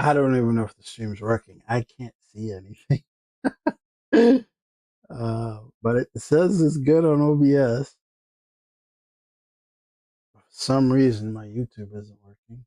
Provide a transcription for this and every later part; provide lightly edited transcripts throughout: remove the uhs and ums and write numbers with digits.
I don't even know if the stream's working. I can't see anything. But it says it's good on OBS. For some reason, my YouTube isn't working.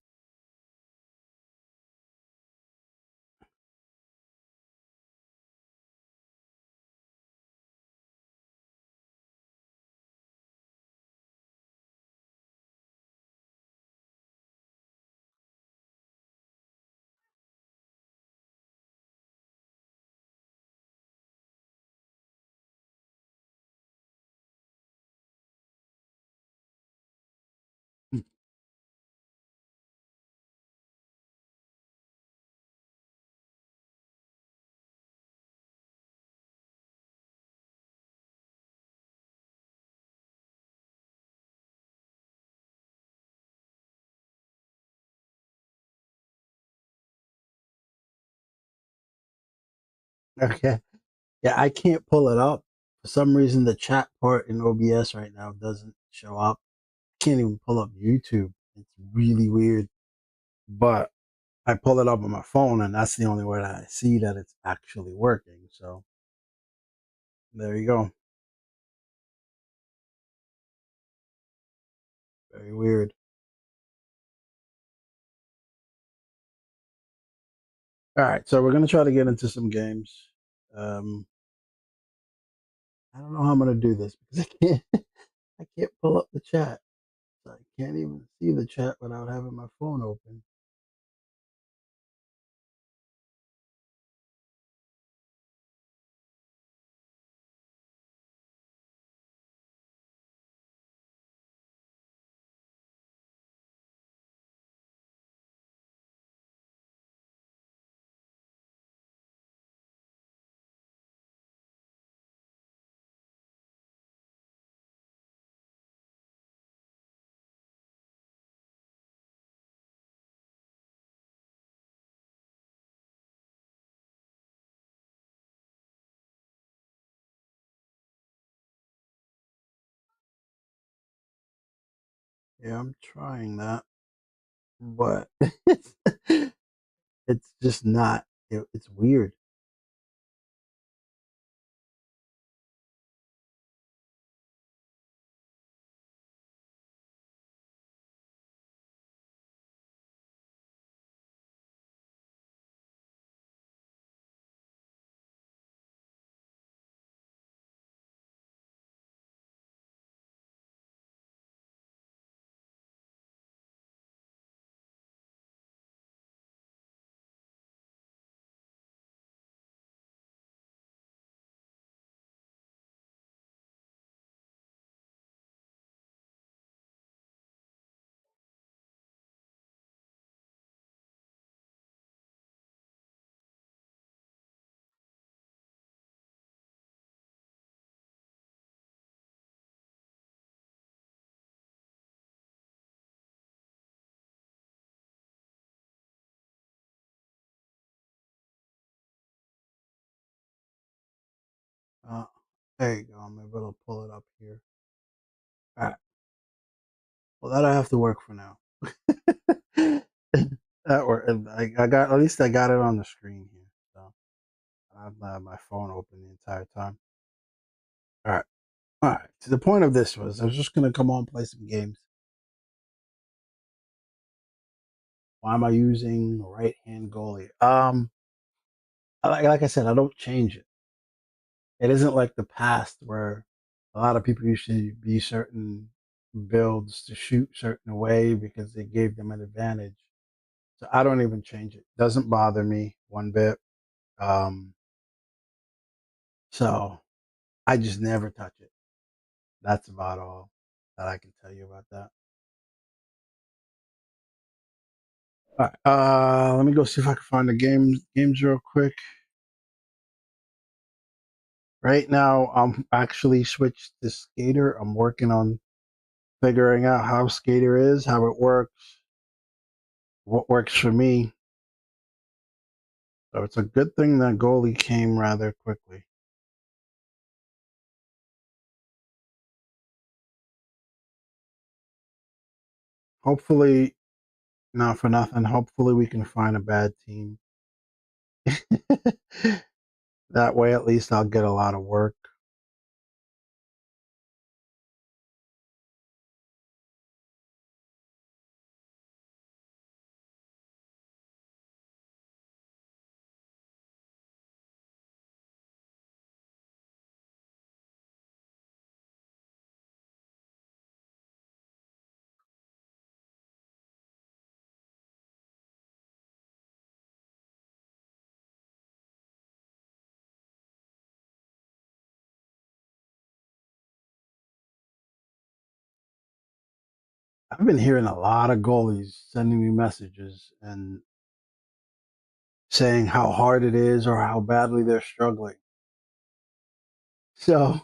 Okay. Yeah, I can't pull it up. For some reason, the chat part in OBS right now doesn't show up. Can't even pull up YouTube. It's really weird. But I pull it up on my phone, and that's the only way that I see that it's actually working. So there you go. Very weird. All right, so we're gonna try to get into some games. Um, I don't know how I'm gonna do this because I can't. I can't pull up the chat. So I can't even see the chat without having my phone open. Yeah, I'm trying that, but it's just not. It's weird. Uh, there you go. I'm able to pull it up here. All right. Well, that I have to work for now. That work. I got at least I got it on the screen here. So I have my phone open the entire time. All right. All right. So the point of this was I was just gonna come on and play some games. Why am I using right hand goalie? Like I said, I don't change it. It isn't like the past where a lot of people used to be certain builds to shoot certain way because they gave them an advantage. So I don't even change it. Doesn't bother me one bit. Um, so I just never touch it. That's about all that I can tell you about that. All right. Let me go see if I can find the games real quick. Right now, I'm actually switched to Skater. I'm working on figuring out how Skater is, how it works, what works for me. So it's a good thing that goalie came rather quickly. Hopefully, Not for nothing. Hopefully, we can find a bad team. That way, at least I'll get a lot of work. I've been hearing a lot of goalies sending me messages and saying how hard it is or how badly they're struggling. So,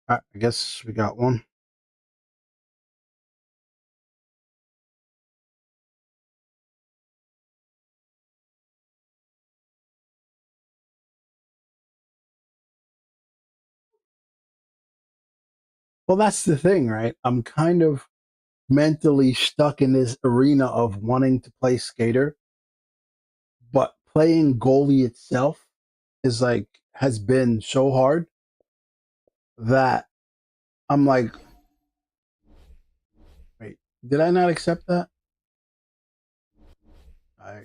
I guess we got one. Well, that's the thing, right? I'm kind of mentally stuck in this arena of wanting to play skater, but playing goalie itself is like has been so hard that I'm like, wait, did I not accept that? I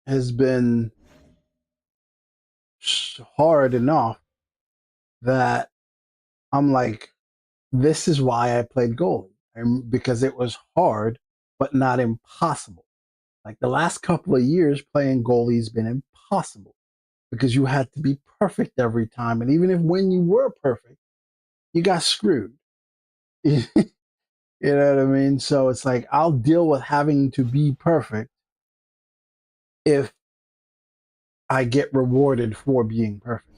has been hard enough that I'm like, this is why I played goalie because it was hard, but not impossible. Like the last couple of years, playing goalie has been impossible because you had to be perfect every time, and even if when you were perfect, you got screwed. You know what I mean? So it's like I'll deal with having to be perfect if I get rewarded for being perfect.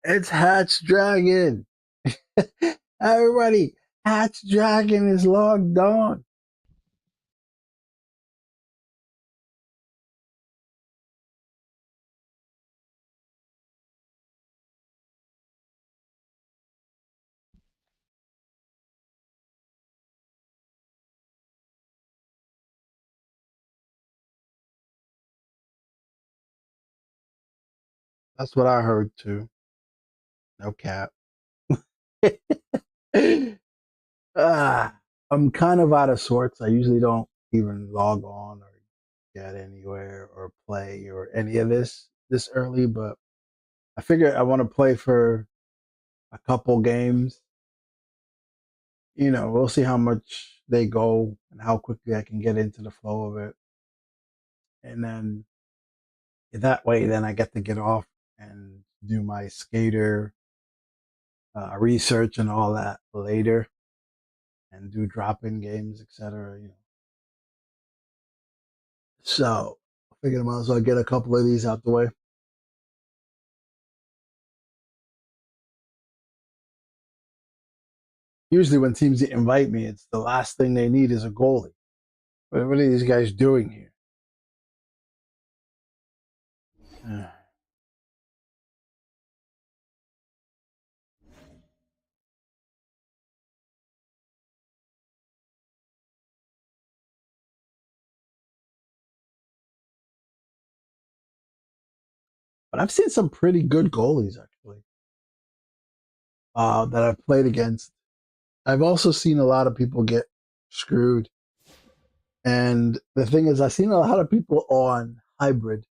It's Hatch Dragon. Everybody, Hatch Dragon is logged on. That's what I heard too. No cap. ah, I'm kind of out of sorts. I usually don't even log on or get anywhere or play or any of this early, but I figure I want to play for a couple games. You know, we'll see how much they go and how quickly I can get into the flow of it. And then that way, then I get to get off and do my skater research and all that later and do drop in games, etc. You know, so I figured I might as well get a couple of these out the way. Usually, when teams invite me, it's the last thing they need is a goalie. What are these guys doing here? But I've seen some pretty good goalies actually that I've played against. I've also seen a lot of people get screwed. And the thing is, I've seen a lot of people on hybrid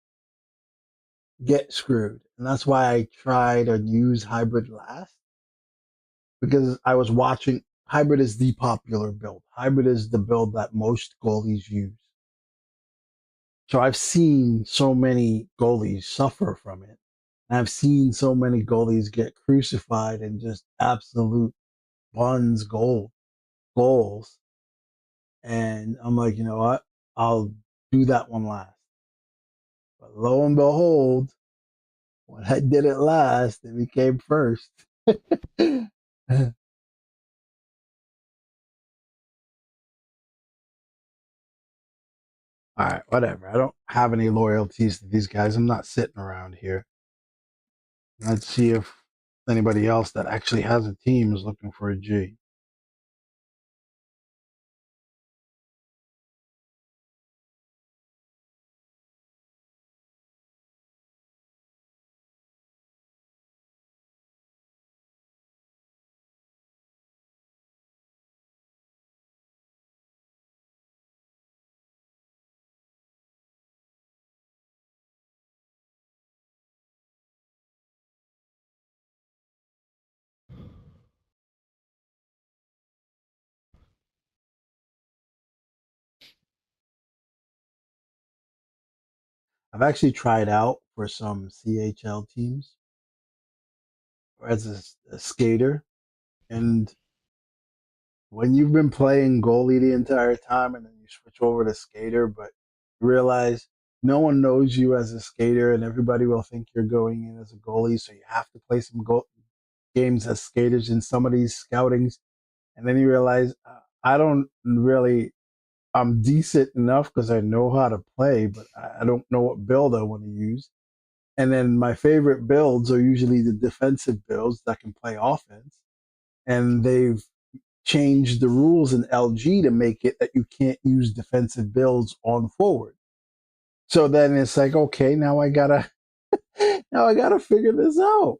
get screwed. And that's why I try to use hybrid last, because I was watching. Hybrid is the popular build. Hybrid is the build that most goalies use. So I've seen so many goalies suffer from it. And I've seen so many goalies get crucified and just absolute buns goals. And I'm like, you know what? I'll do that one last. But lo and behold, when I did it last, it became first. All right, whatever. I don't have any loyalties to these guys. I'm not sitting around here. Let's see if anybody else that actually has a team is looking for a G. I've actually tried out for some CHL teams as a skater, and when you've been playing goalie the entire time and then you switch over to skater, but you realize no one knows you as a skater and everybody will think you're going in as a goalie, so you have to play some games as skaters in some of these scoutings, and then you realize I don't really. I'm decent enough because I know how to play, but I don't know what build I want to use. And then my favorite builds are usually the defensive builds that can play offense. And they've changed the rules in LG to make it that you can't use defensive builds on forward. So then it's like, okay, now I gotta figure this out.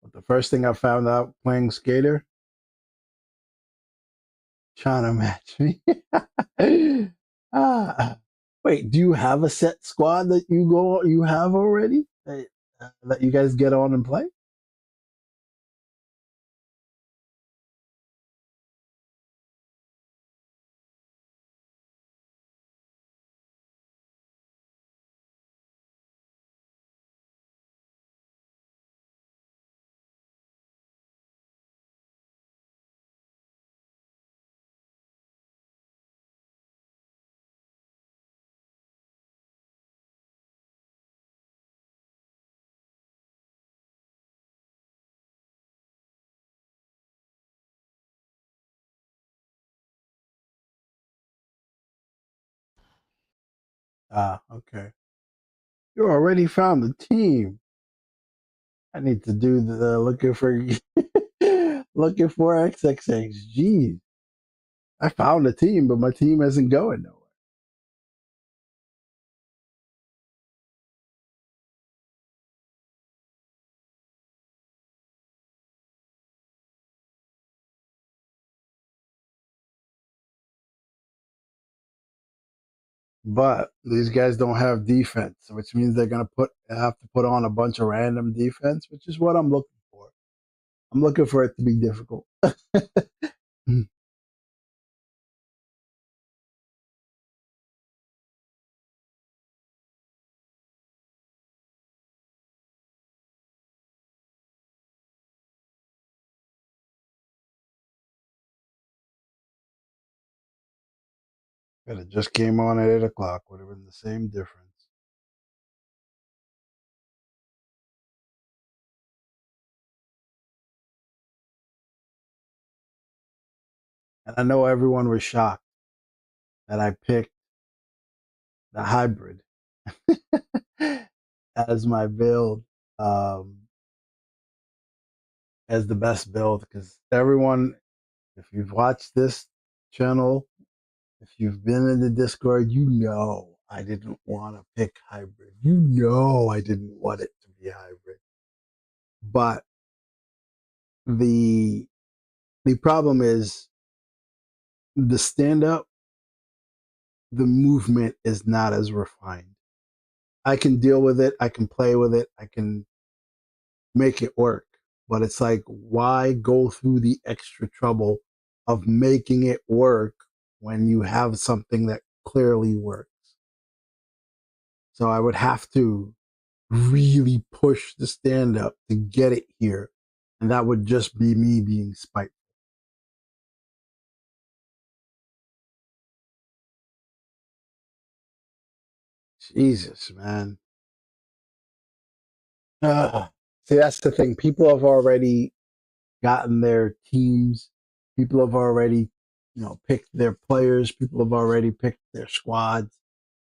But the first thing I found out playing skater, trying to match me. ah, wait, do you have a set squad that you have already that you guys get on and play? Ah, okay. You already found the team. I need to do the looking for looking for XXX. Jeez, I found a team, but my team isn't going nowhere. But these guys don't have defense, which means they're gonna have to put on a bunch of random defense, which is what I'm looking for. I'm looking for it to be difficult. If it just came on at 8 o'clock, would have been the same difference. And I know everyone was shocked that I picked the hybrid. as my build, um, as the best build because everyone, if you've watched this channel, if you've been in the Discord, you know I didn't want to pick hybrid. You know I didn't want it to be hybrid. But the the problem is the stand up, the movement is not as refined. I can deal with it, I can play with it, I can make it work. But it's like, why go through the extra trouble of making it work when you have something that clearly works? So I would have to really push the stand up to get it here. And that would just be me being spiteful. Jesus, man. Uh, See, that's the thing. People have already gotten their teams. People have already, picked their players. People have already picked their squads.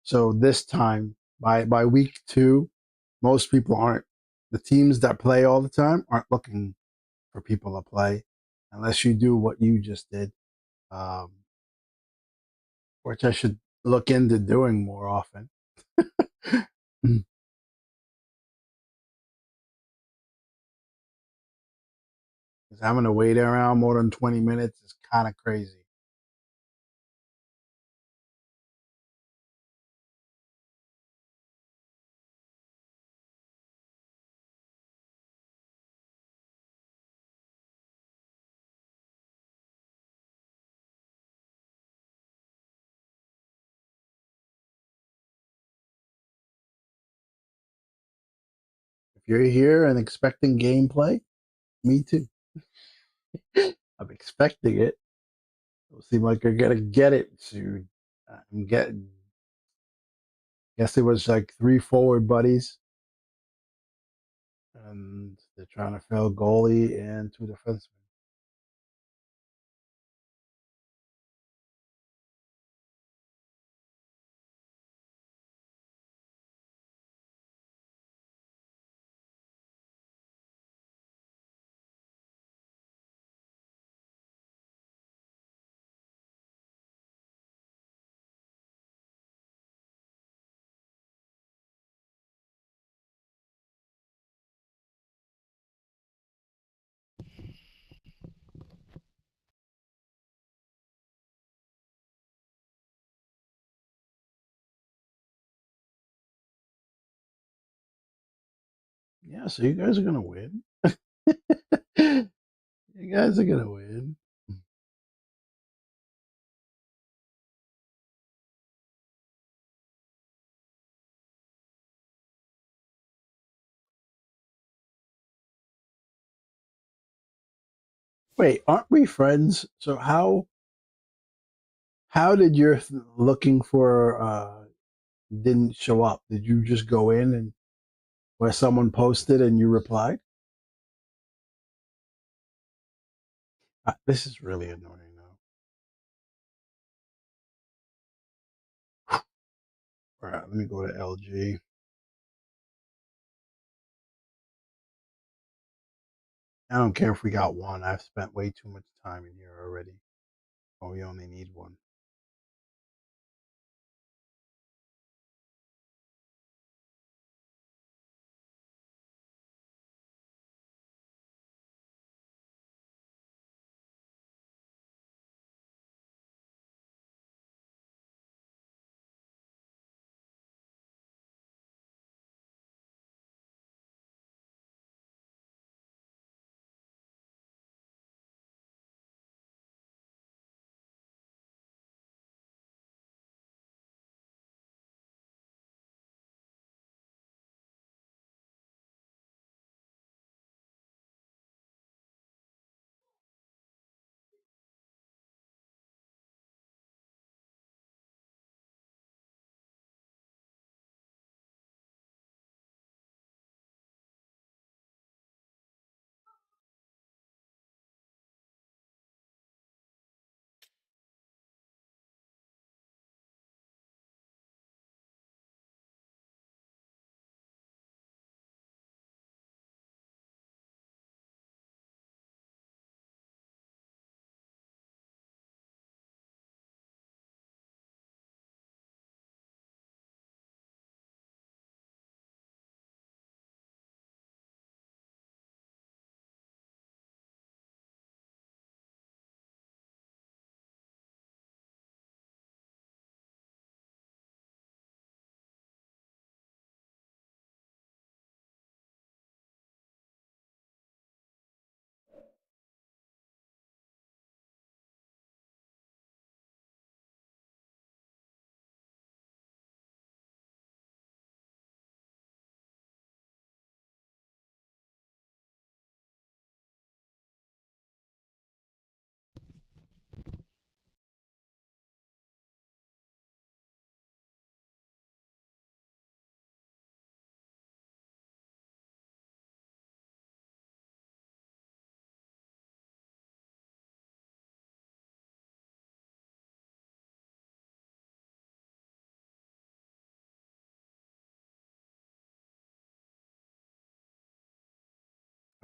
So this time, by week two, most people aren't. The teams that play all the time aren't looking for people to play, unless you do what you just did, um, which I should look into doing more often. Because having to wait around more than 20 minutes is kind of crazy. If you're here and expecting gameplay, me too. I'm expecting it. It'll seem like you're gonna get it soon. I'm getting. Guess it was like three forward buddies, and they're trying to fill goalie and two defensemen. Yeah, so you guys are gonna win. You guys are gonna win. Wait, aren't we friends? So how did your looking for didn't show up? Did you just go in and where someone posted and you replied? This is really annoying now. All right, let me go to LG. I don't care if we got one. I've spent way too much time in here already. Oh, we only need one.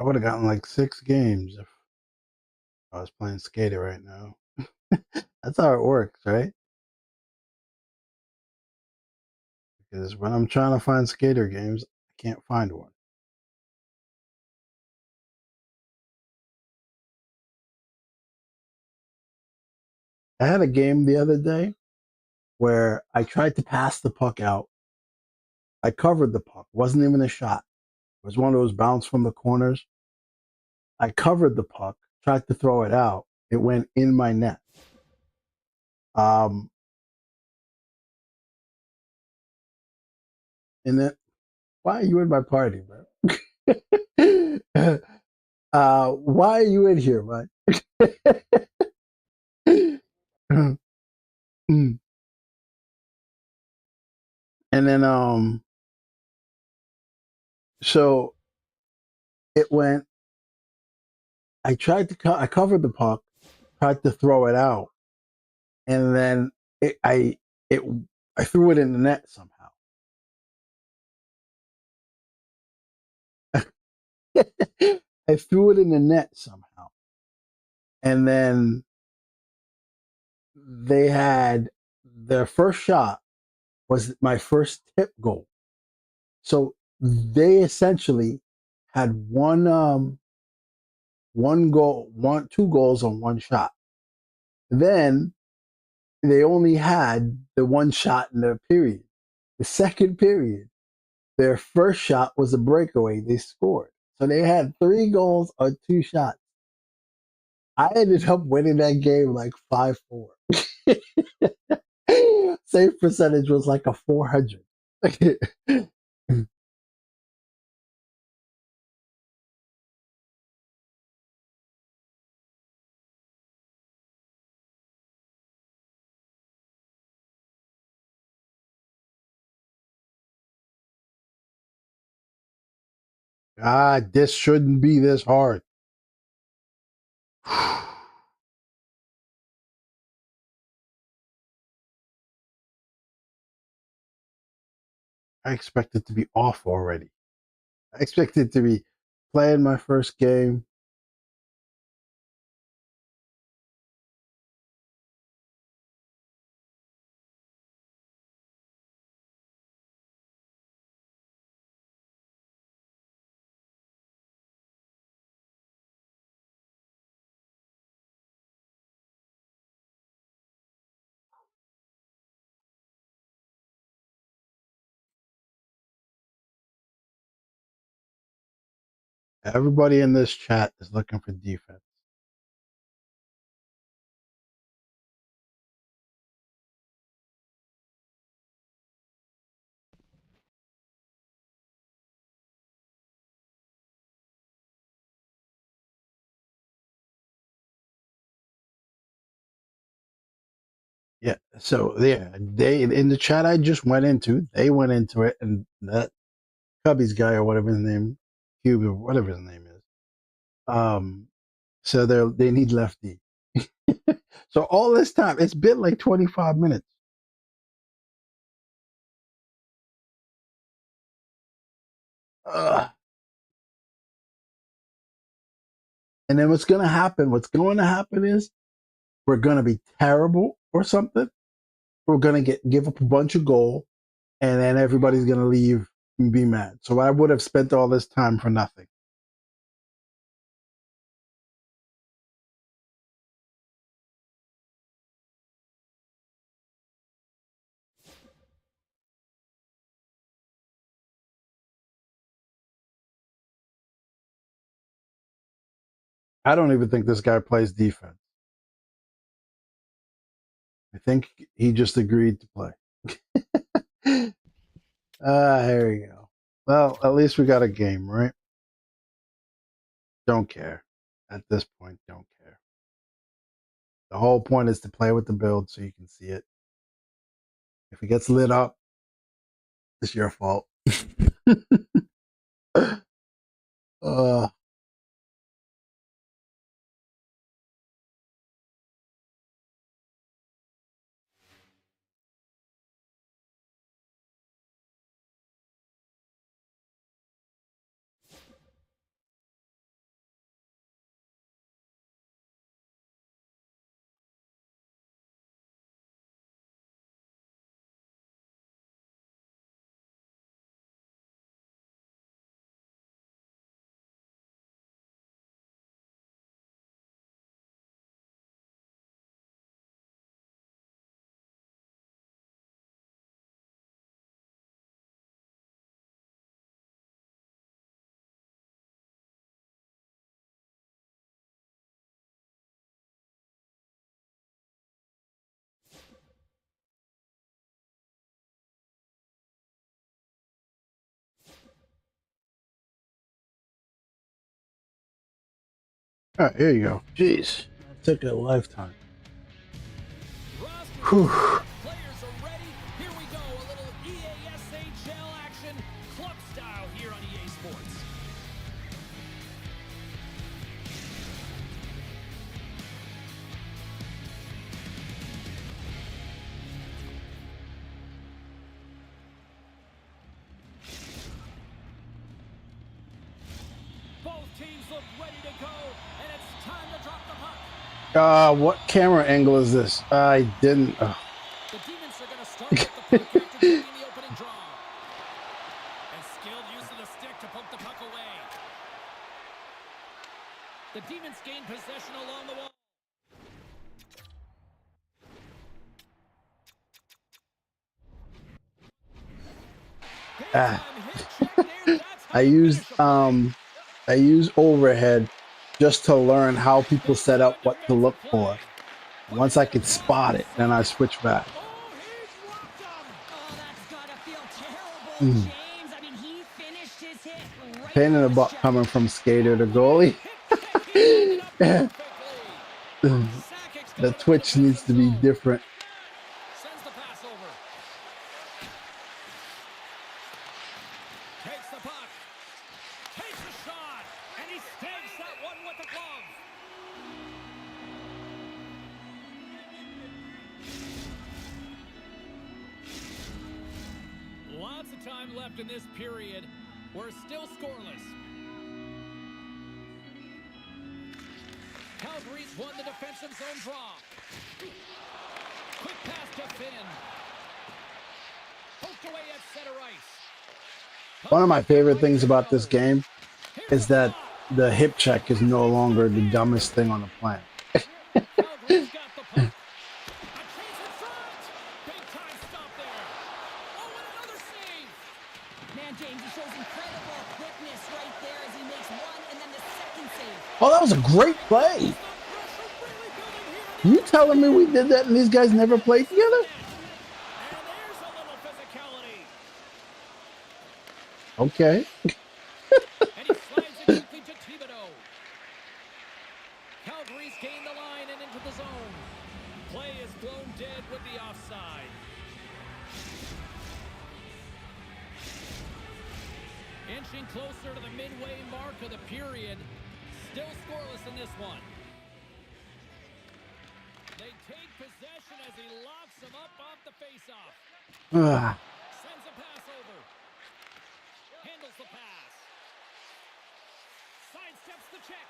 I would have gotten like 6 games if I was playing skater right now. That's how it works, right? Because when I'm trying to find skater games, I can't find one. I had a game the other day where I tried to pass the puck out. I covered the puck. Wasn't even a shot. It was one of those bounce from the corners. I covered the puck, tried to throw it out. It went in my net. Um, and then, why are you in my party, bro? Why are you in here, man? and then, so it went. I tried to. I covered the puck, tried to throw it out, and then it I threw it in the net somehow. I threw it in the net somehow, and then they had their first shot was my first tip goal. So they essentially had one goal, 2 goals on one shot. Then they only had the one shot in the period. The second period, their first shot was a breakaway. They scored. So they had 3 goals on 2 shots. I ended up winning that game like 5-4. Save percentage was like a 400. This shouldn't be this hard. I expect it to be off already. I expect it to be playing my first game. Everybody in this chat is looking for defense. Yeah. So yeah, they in the chat I just went into, they went into it, and that Cubby's guy or whatever his name, Cube or whatever his name is. So they need lefty. So all this time, it's been like 25 minutes. Ugh. And then what's going to happen? What's going to happen is we're going to be terrible or something. We're going to give up a bunch of goal, and then everybody's going to leave and be mad. So I would have spent all this time for nothing. I don't even think this guy plays defense. I think he just agreed to play. Here we go. Well, at least we got a game, right? Don't care. At this point, don't care. The whole point is to play with the build so you can see it. If it gets lit up, it's your fault. uh, All right, here you go. Jeez, that took a lifetime. Whew. Players are ready. Here we go. A little NHL action, club style here on EA Sports. Both teams look ready to go, and it's time to drop the puck. What camera angle is this? I didn't. The Demons are going to start with the puck after taking the opening draw. And skilled use of the stick to poke the puck away. The Demons gain possession along the wall. I use overhead just to learn how people set up what to look for. Once I could spot it, then I switch back. Pain in the butt coming from skater to goalie. The twitch needs to be different. Sends the pass over. Takes the puck. Takes the shot. And he stakes that one with the glove. Lots of time left in this period. We're still scoreless. Calgary's won the defensive zone draw. Quick pass to Finn. Poked away at center ice. One of my favorite things about this game is that the hip check is no longer the dumbest thing on the planet. Calgary's got the puck. A chase in front. Big time stop there. Oh, and another save. Man, James, he shows incredible quickness right there as he makes one and then the second save. Oh, that was a great play. You telling me we did that and these guys never played together? And there's a little physicality. Okay. And he slides it quickly to Thibodeau. Calgary's gained the line and into the zone. Play is blown dead with the offside. Inching closer to the midway mark of the period. Still scoreless in this one. They take possession as he locks him up off the faceoff. Sends a pass over. Handles the pass. Sidesteps the check.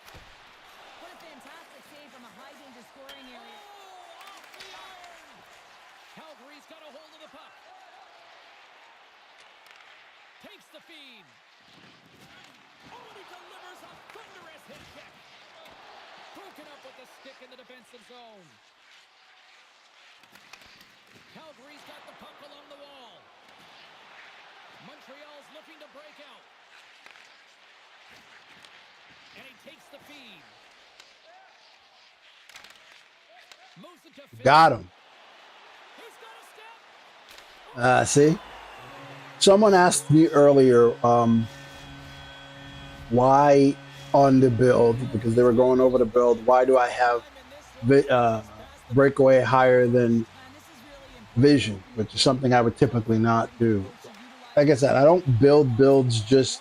What a fantastic save from a high-danger scoring area. Oh, off the iron. Calgary's got a hold of the puck. Takes the feed. Oh, and he delivers a thunderous hit check. Broken up with the stick in the defensive zone. Calgary's got the puck along the wall. Montreal's looking to break out. And he takes the feed. Moves it to Finn. Got him. He's got a step. See? Someone asked me earlier why on the build, because they were going over the build, why do I have breakaway higher than vision, which is something I would typically not do. Like I said, I don't build builds just,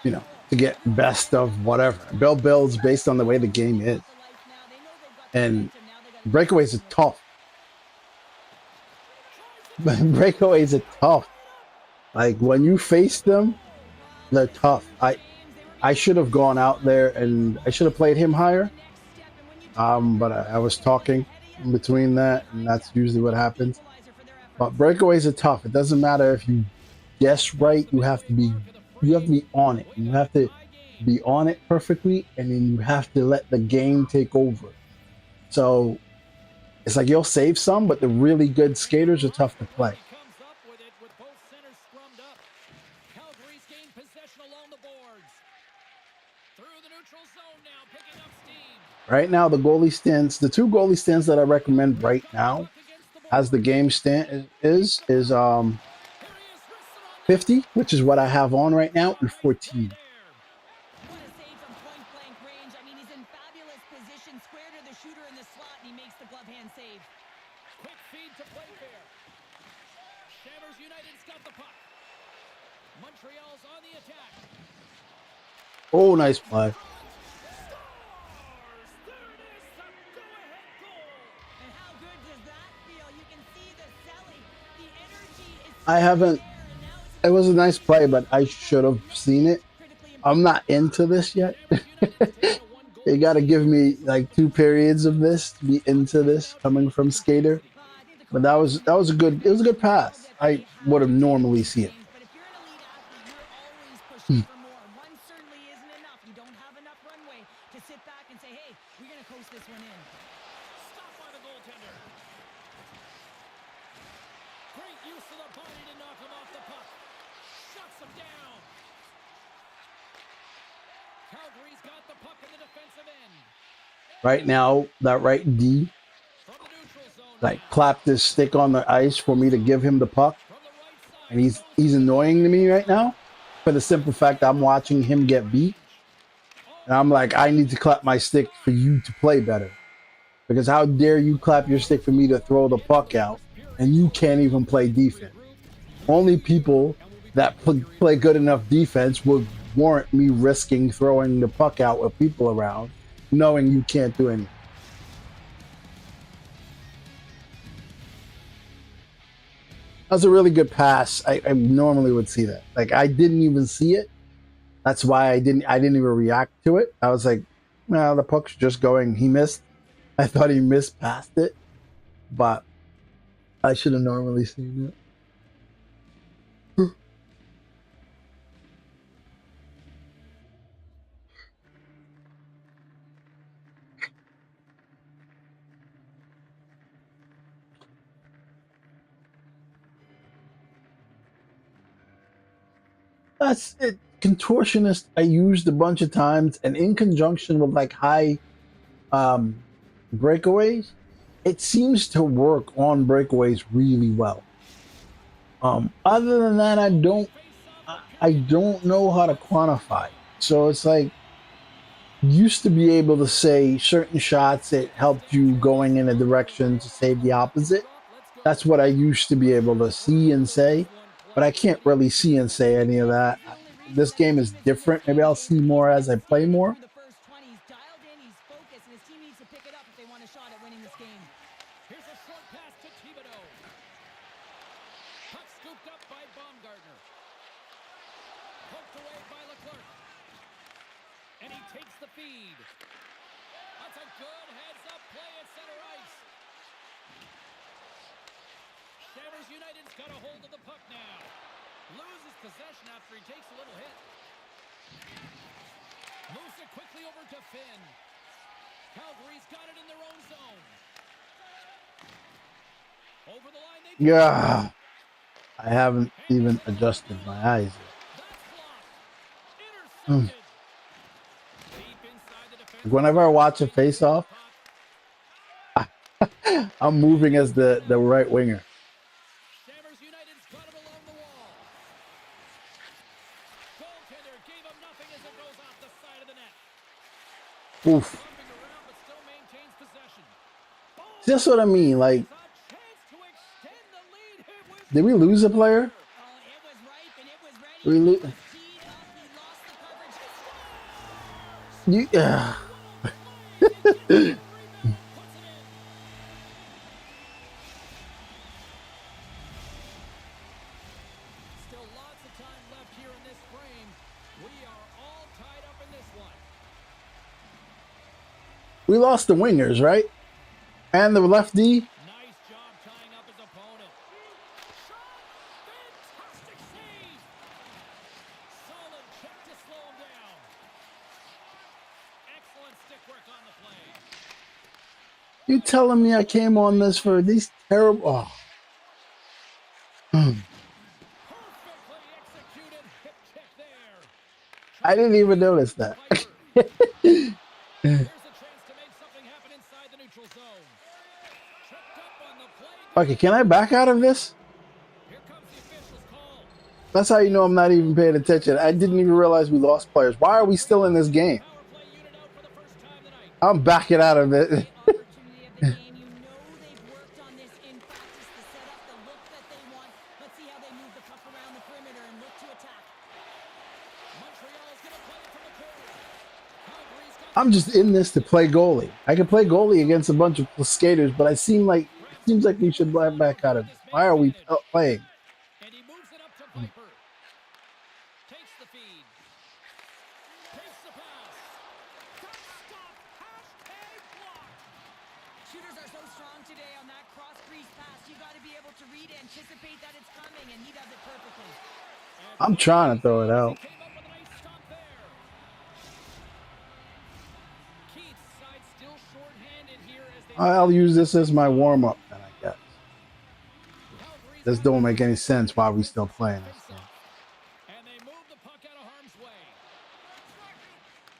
to get best of whatever. I build builds based on the way the game is. And breakaways are tough. Breakaways are tough. Like, when you face them, they're tough. I should have gone out there and I should have played him higher. But I was talking in between that, and that's usually what happens. But breakaways are tough. It doesn't matter if you guess right. You have to be on it. You have to be on it perfectly, and then you have to let the game take over. So it's like you'll save some, but the really good skaters are tough to play. Comes up with it with both centers scrummed up. Calgary's gained possession along the boards. Through the neutral zone now, picking up steam. Right now, the two goalie stands that I recommend right now, as the game stand is 50, which is what I have on right now, and 14. What a save from point-blank range. I mean, he's in Calgary's got the puck. Montreal's on the attack. Oh, nice play. Scores! There it is, the go-ahead goal. And how good does that feel? You can see the selling. The energy is I certainly haven't. there, and now it's It was a nice play, but I critical should have seen it. critically I'm important. not into this yet. Sabres United's taken a one-goal You got to lead give here in me this like opening 2 period. periods of this to be into this coming from Skater. Well, I think the But combination that of was a the good. It was a good defense and skill pass. that they I have would have to take normally these seen it. games, but if you're an elite athlete, you're always pushing for more. One certainly isn't enough. You don't have enough runway to sit back and say, hey, we're going to coast this one in. Stopped by the goaltender. Great use of the body to knock him off the puck. Shuts him down. Calgary's got the puck in the defensive end. Right now, that right D From the neutral zone like now. clapped his stick on the ice for me to give him the puck, From the right side, and he he's goes he's to the annoying to me right point. now for the simple fact I'm watching him get beat, and I'm like, I need to clap my stick for you to play better. Because how dare you clap your stick for me to throw the puck out, and you can't even play defense? Only people that play good enough defense would warrant me risking throwing the puck out with people around, knowing you can't do anything. That was a really good pass. I normally would see that. Like I didn't even see it. That's why I didn't even react to it. I was like, well, the puck's just going. He missed. I thought he missed past it, but I should have normally seen it. That's it. Contortionist I used a bunch of times, and in conjunction with like high um, breakaways, it seems to work on breakaways really well. Other than that, I don't know how to quantify it. So it's like used to be able to say certain shots it helped you going in a direction to save the opposite. That's what I used to be able to see and say, but I can't really see and say any of that. The only reason This that his game is team is in this different. Maybe game I'll is see more he's as I play outstanding more. through the first 20. He's dialed in, he's focused, and his team needs to pick it up if they want a shot at winning this game. Here's a short pass to Thibodeau. Puck scooped up by Baumgartner. Poked away by Leclerc. And he takes the feed. That's a good heads-up play at center ice. Sabres United's got a hold of the puck now. Loses possession after he takes a little hit. Moves it quickly over to Finn. Calgary's got it in their own zone. Over the line they go. Yeah, I haven't even adjusted my eyes yet. That's blocked. Mm. Intercepted. Deep inside the defense. Whenever I watch a face-off, I'm moving as the right winger. Sabres United's got it along the wall. Goaltender gave him nothing as it goes off the side of the net. Oof. Bumping around but still maintains possession. That's what I mean. Like, There's a chance to extend the lead. It was did we lose a player? Oh, it was ripe and it was ready. We He lo- was teed up. He lost the coverage. you, Still lots of time left here in this frame. We are all tied up in this one. we lost the wingers, right? And the left D. Nice job tying up his opponent. Shot! Fantastic save! Solid check to slow him down. Excellent stick work on the play. You telling me I came on this for these terrible? Oh. Perfectly executed hip check there. I didn't even notice that. Piper. Here's a chance to make something happen inside the neutral zone. Tripped up on the play. Okay, can I back out of this? Here comes the official's call. That's how you know I'm not even paying attention. I didn't even realize we lost players. Why are we still in this game? Power play unit out for the first time tonight. I'm backing out of it. Opportunity of the game. You know they've worked on this in practice to set up the look that they want. Let's see how they move the puck I'm just in this to play goalie. I can play goalie against a bunch of skaters, but it seems like we should let back out of this. Why are we playing? And he moves it up to Viper. Takes the feed. Takes the pass. Shot stop. Hashtag blocked. Shooters are so strong today on that cross crease pass. You got to be able to read, anticipate that it's coming, and he does it perfectly. And I'm what trying to he throw it he out. came up with a nice stop there. Keith's side still shorthanded here as they I'll use this as my warm up, then I guess. Calgary's This got don't make any possession here sense in the why we still defensive zone playing this game. faceoff. And they move the puck out of harm's way.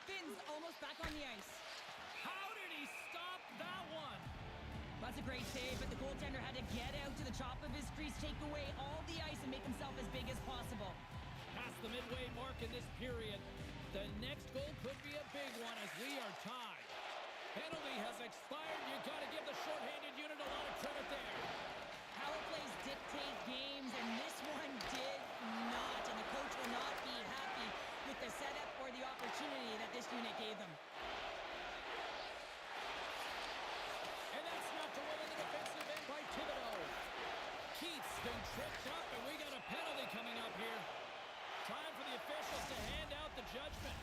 Finn's almost back on the ice. How did he stop that one? That's a great save, but the goaltender had to get out to the top of his crease, take away all the ice, and make himself as big as possible. Past the midway mark in this period. The next goal could be a big one as we are tied. Penalty has expired. You got to give the shorthanded unit a lot of credit there. Power plays dictate games, and this one did not. And the coach will not be happy with the setup or the opportunity that this unit gave them. And that's knocked away in the defensive end by Thibodeau. Keith's been tripped up, and we got a penalty coming up here. Time for the officials to hand out the judgment.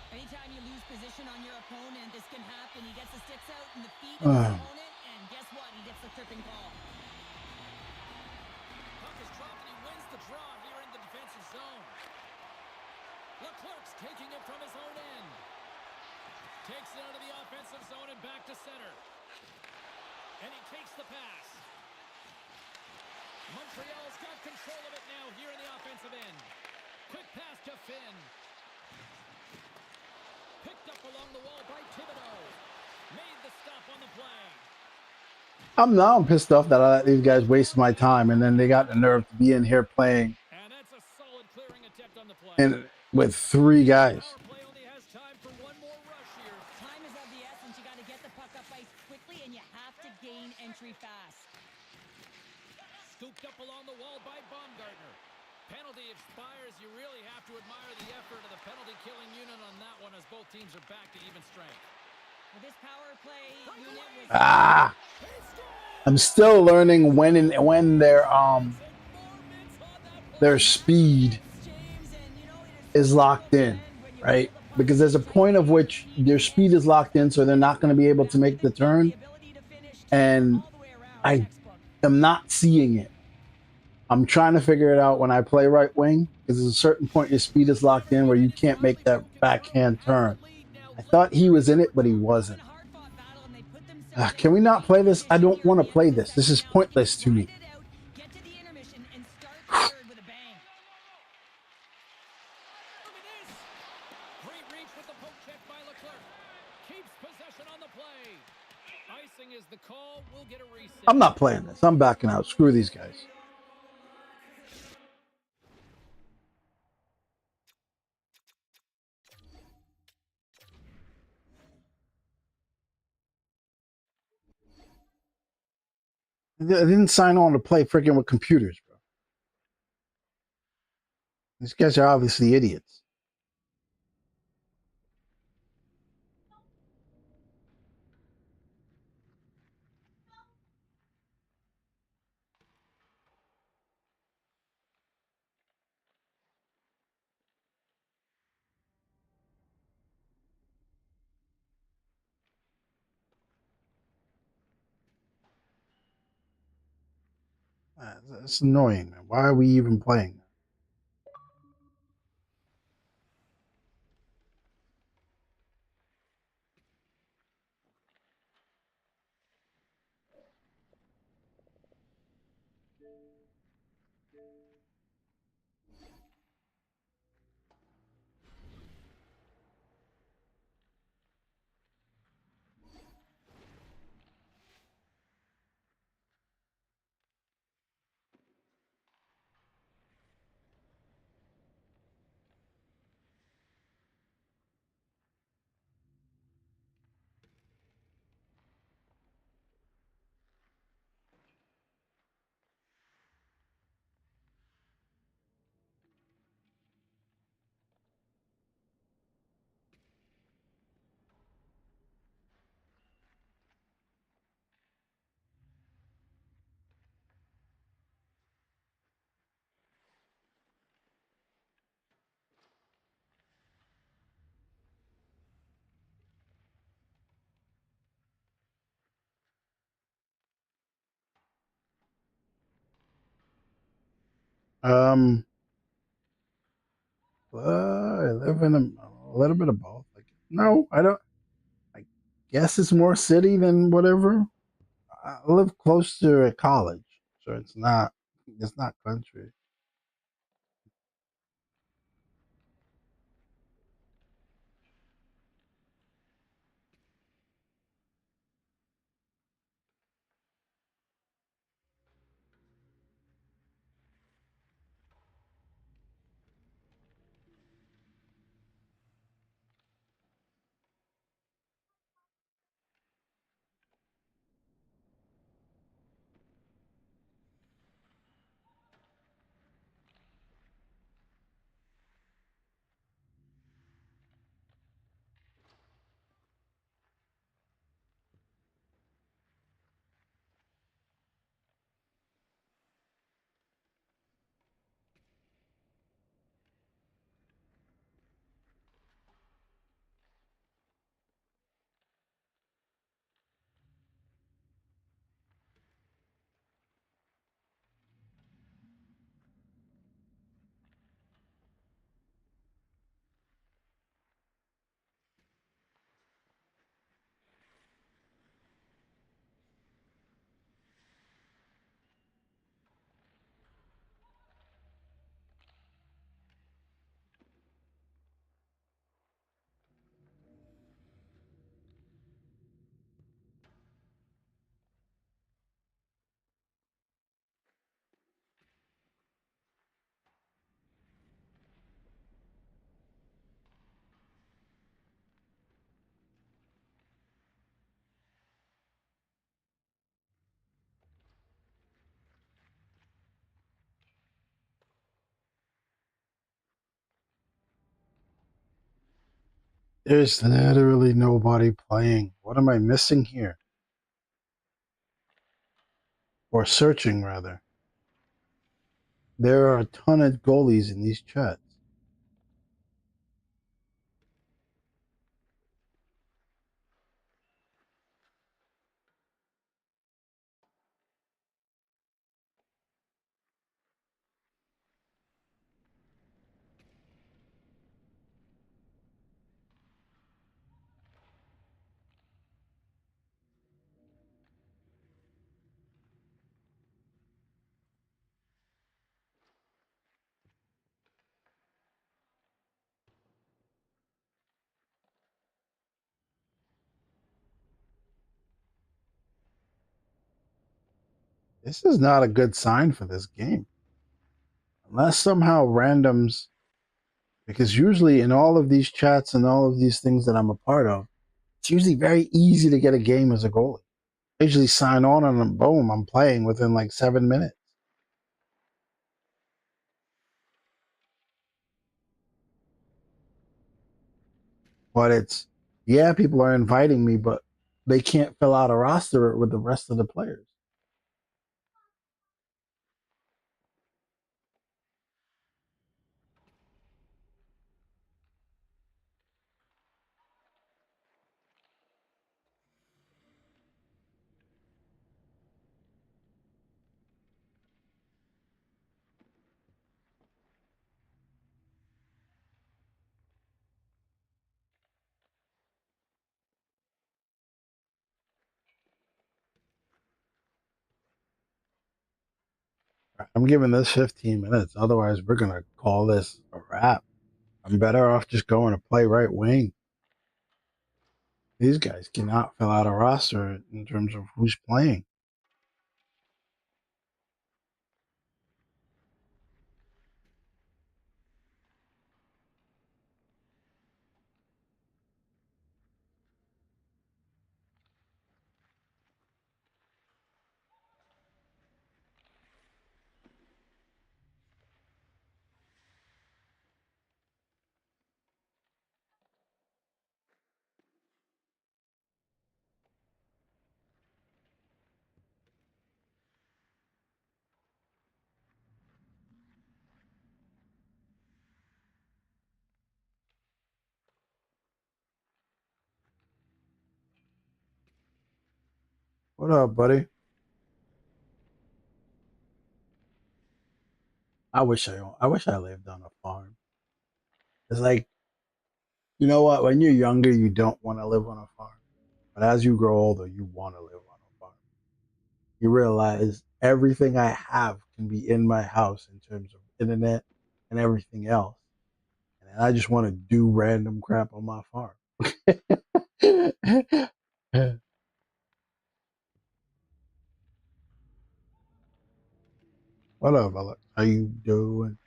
Anytime you lose position on your opponent, this can happen. He gets the sticks out in the feet of his opponent, and guess what? He gets the tripping call. Puck is dropped, and he wins the draw here in the defensive zone. Leclerc's taking it from his own end. Takes it out of the offensive zone and back to center. And he takes the pass. Montreal's got control of it now here in the offensive end. Quick pass to Finn. Picked up along the wall by Thibodeau. Made the stop on the play. I'm pissed off that I let these guys waste my time, and then they got the nerve to be in here playing And that's a solid clearing attempt on the play. and with 3 guys. Power play only has time for one more rush here. Time is of the essence. You got to get the puck up ice quickly, and you have to gain entry fast. Scooped up along the wall by Baumgartner. Penalty expires. You really have to admire the effort of the penalty-killing unit on that one as both teams are back to even strength. Well, this power play unit was... I'm still learning when their speed is locked in, right? Because there's a point of which their speed is locked in, so they're not going to be able to make the turn. And I am not seeing it. I'm trying to figure it out when I play right wing, because there's a certain point your speed is locked in where you can't make that backhand turn. I thought he was in it, but he wasn't. Can we not play this? I don't want to play this. This is pointless to me. Get to the intermission and start the third with a bang. Look at this. Great reach with the poke check by Leclerc. Keeps possession on the play. Icing is the call. We'll get a reset. I'm not playing this. I'm backing out. Screw these guys. I didn't sign on to play freaking with computers, bro. These guys are obviously idiots. It's annoying, man. Why are we even playing? Um, I live in a little bit of both. Like, no, I don't. I guess it's more city than whatever. I live close to a college, so it's not. It's not country. There's literally nobody playing. What am I missing here? Or searching, rather. There are a ton of goalies in these chats. This is not a good sign for this game. Unless somehow randoms, because usually in all of these chats and all of these things that I'm a part of, it's usually very easy to get a game as a goalie. I usually sign on and then boom, I'm playing within like 7 minutes. But it's, yeah, people are inviting me, but they can't fill out a roster with the rest of the players. I'm giving this 15 minutes. Otherwise, we're going to call this a wrap. I'm better off just going to play right wing. These guys cannot fill out a roster in terms of who's playing. What up, buddy? I wish I lived on a farm. It's like, you know what? When you're younger, you don't want to live on a farm, but as you grow older, you want to live on a farm. You realize everything I have can be in my house in terms of internet and everything else, and I just want to do random crap on my farm. What up, Alex? How you doing?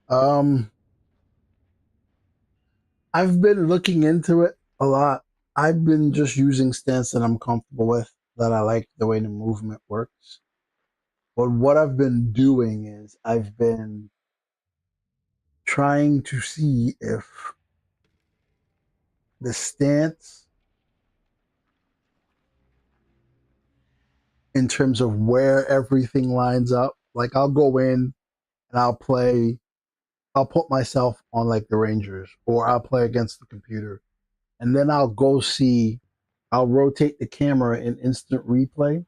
Um, I've been looking into it a lot. I've been just using stance that I'm comfortable with, that I like the way the movement works. But what I've been doing is I've been trying to see if the stance in terms of where everything lines up, like I'll go in and I'll put myself on like the Rangers or I'll play against the computer and then I'll rotate the camera in instant replay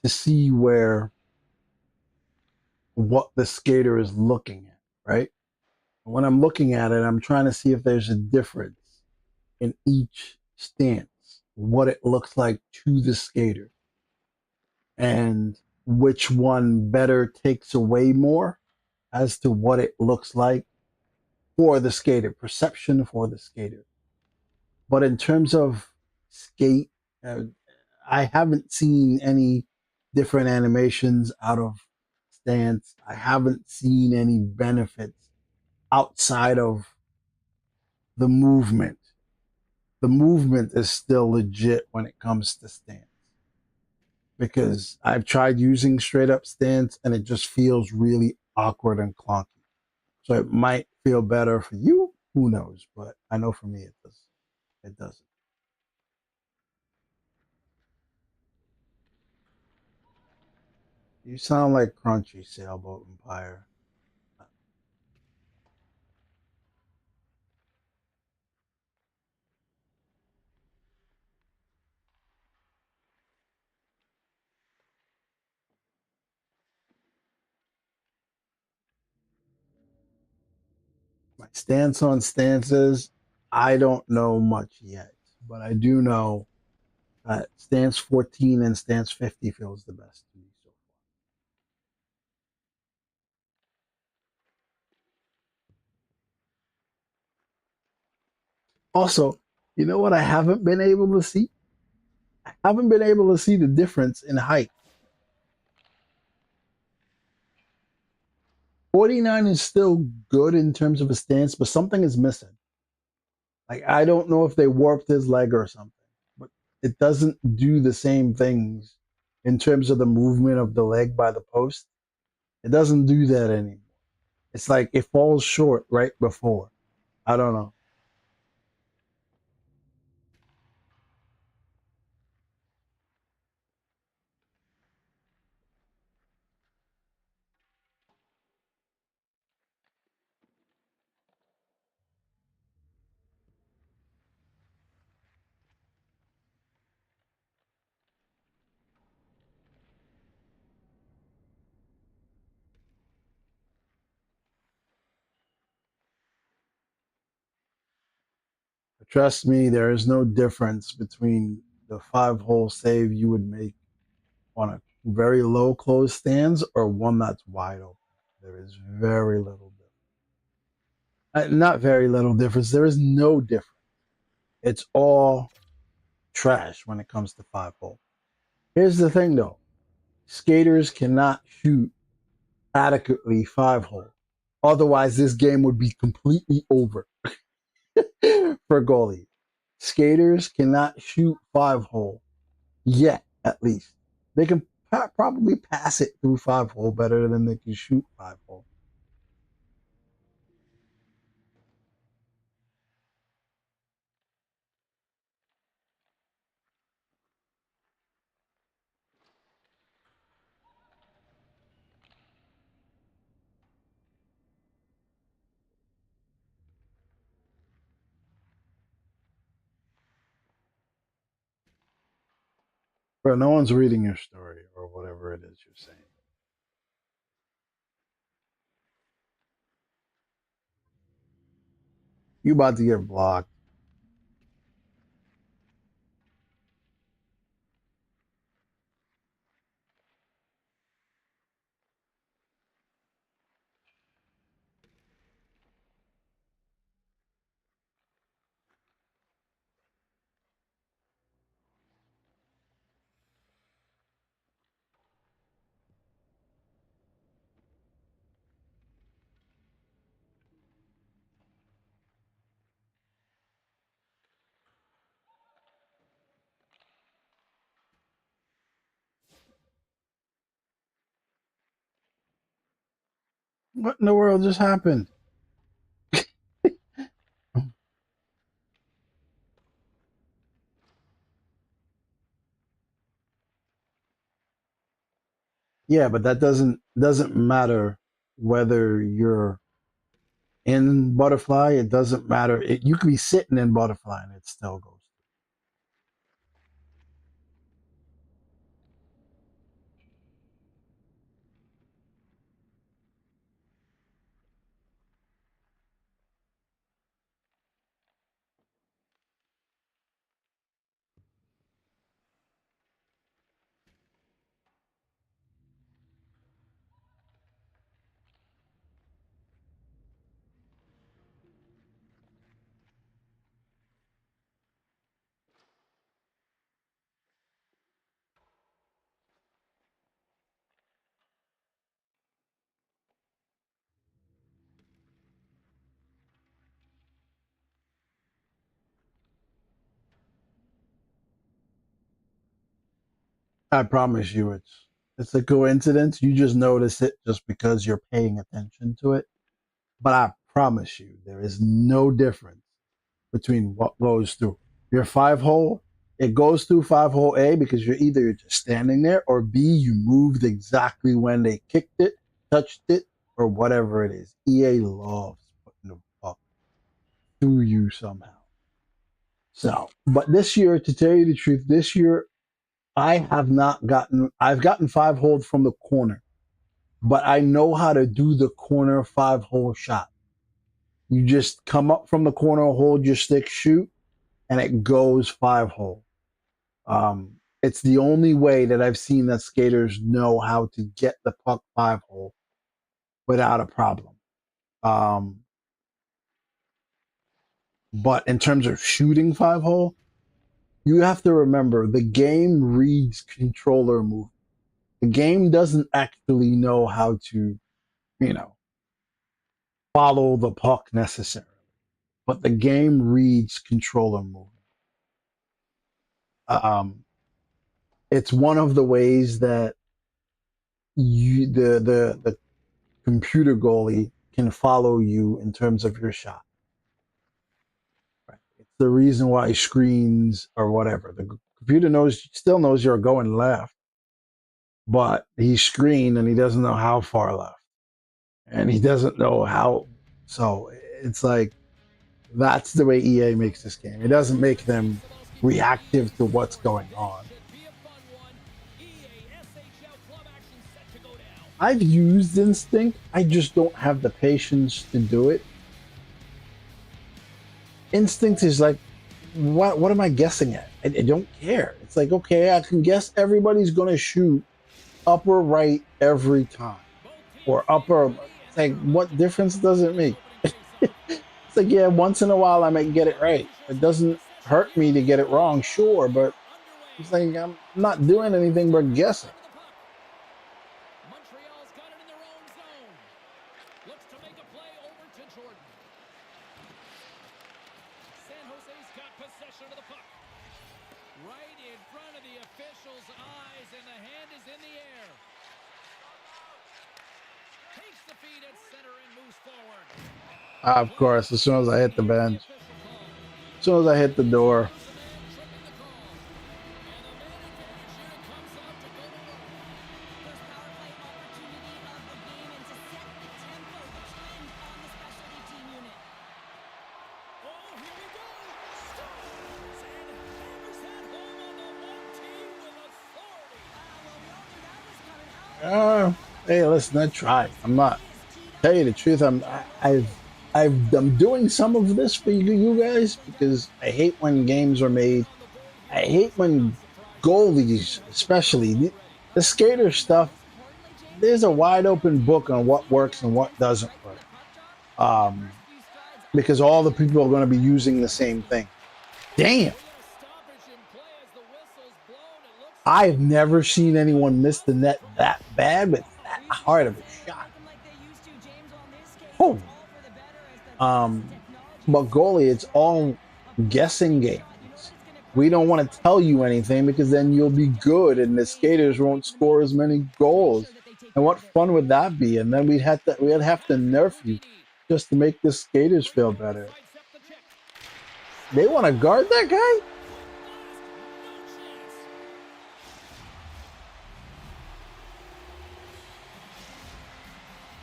to see what the skater is looking at, right? When I'm looking at it, I'm trying to see if there's a difference in each stance, what it looks like to the skater, and which one better takes away more as to what it looks like for the skater, perception for the skater. But in terms of skate, uh, I haven't seen any different animations out of stance. I haven't seen any benefits outside of the movement. The movement is still legit when it comes to stance because I've tried using straight up stance and it just feels really awkward and clunky. So it might feel better for you. Who knows? But I know for me it does. It doesn't. You sound like Crunchy Sailboat Empire. My stance on stances, I don't know much yet, but I do know that stance 14 and stance 50 feels the best to me so far. Also, you know what I haven't been able to see? I haven't been able to see the difference in height. 49 is still good in terms of a stance, but something is missing. Like I don't know if they warped his leg or something, but it doesn't do the same things in terms of the movement of the leg by the post. It doesn't do that anymore. It's like it falls short right before. I don't know. But trust me, there is no difference between the 5 hole save you would make on a very low close stands or one that's wide open. There is very little difference. Not very little difference. There is no difference. It's all trash when it comes to 5 hole. Here's the thing though, skaters cannot shoot adequately 5 hole. Otherwise, this game would be completely over for goalie. Skaters cannot shoot 5 hole yet, at least. They can probably pass it through 5 hole better than they can shoot 5 hole. Bro, no one's reading your story or whatever it is you're saying. You about to get blocked. What in the world just happened? Yeah, but that doesn't matter whether you're in butterfly. It doesn't matter. You could be sitting in butterfly and it still goes. I promise you, it's a coincidence. You just notice it just because you're paying attention to it. But I promise you, there is no difference between what goes through your five hole. It goes through five hole A because you're just standing there, or B, you moved exactly when they kicked it, touched it, or whatever it is. EA loves putting the puck through you somehow. So, but this year, to tell you the truth, this year I have not gotten. I've gotten five hold from the corner, but I know how to do the corner five hole shot. You just come up from the corner, hold your stick, shoot, and it goes five hole. It's the only way that I've seen that skaters know how to get the puck five hole without a problem. Um, but in terms of shooting five hole, you have to remember the game reads controller movement. The game doesn't actually know how to, you know, follow the puck necessarily, but the game reads controller movement. Um, it's one of the ways that the computer goalie can follow you in terms of your shot. Right? It's the reason why screens or whatever. The computer still knows you're going left, but he's screened and he doesn't know how far left, and he doesn't know how. So it's like that's the way EA makes this game. It doesn't make them reactive to what's going on. I've used Instinct. I just don't have the patience to do it. Instinct is like, what am I guessing at? I don't care. It's like, okay, I can guess everybody's gonna shoot upper right every time. Or upper, it's like, what difference does it make? It's like, yeah, once in a while I might get it right. It doesn't hurt me to get it wrong, sure, but it's like I'm not doing anything but guessing. Montreal's got it in their own zone. Looks to make a play over to Jordan. San Jose's got possession of the puck. Right in front of the official's eyes, and the hand is in the air. Takes the feed at center and moves forward. Of course, as soon as I hit the bench, as soon as I hit the door. Hey, listen, I try. I'm not. Tell you the truth, I'm doing some of this for you guys because I hate when games are made. I hate when goalies, especially the skater stuff. There's a wide open book on what works and what doesn't work. Um, because all the people are going to be using the same thing. Damn. I've never seen anyone miss the net that bad with that hard of a shot. Holy. But goalie, it's all guessing games. We don't want to tell you anything because then you'll be good and the skaters won't score as many goals. And what fun would that be? And then we'd have to nerf you just to make the skaters feel better. They want to guard that guy?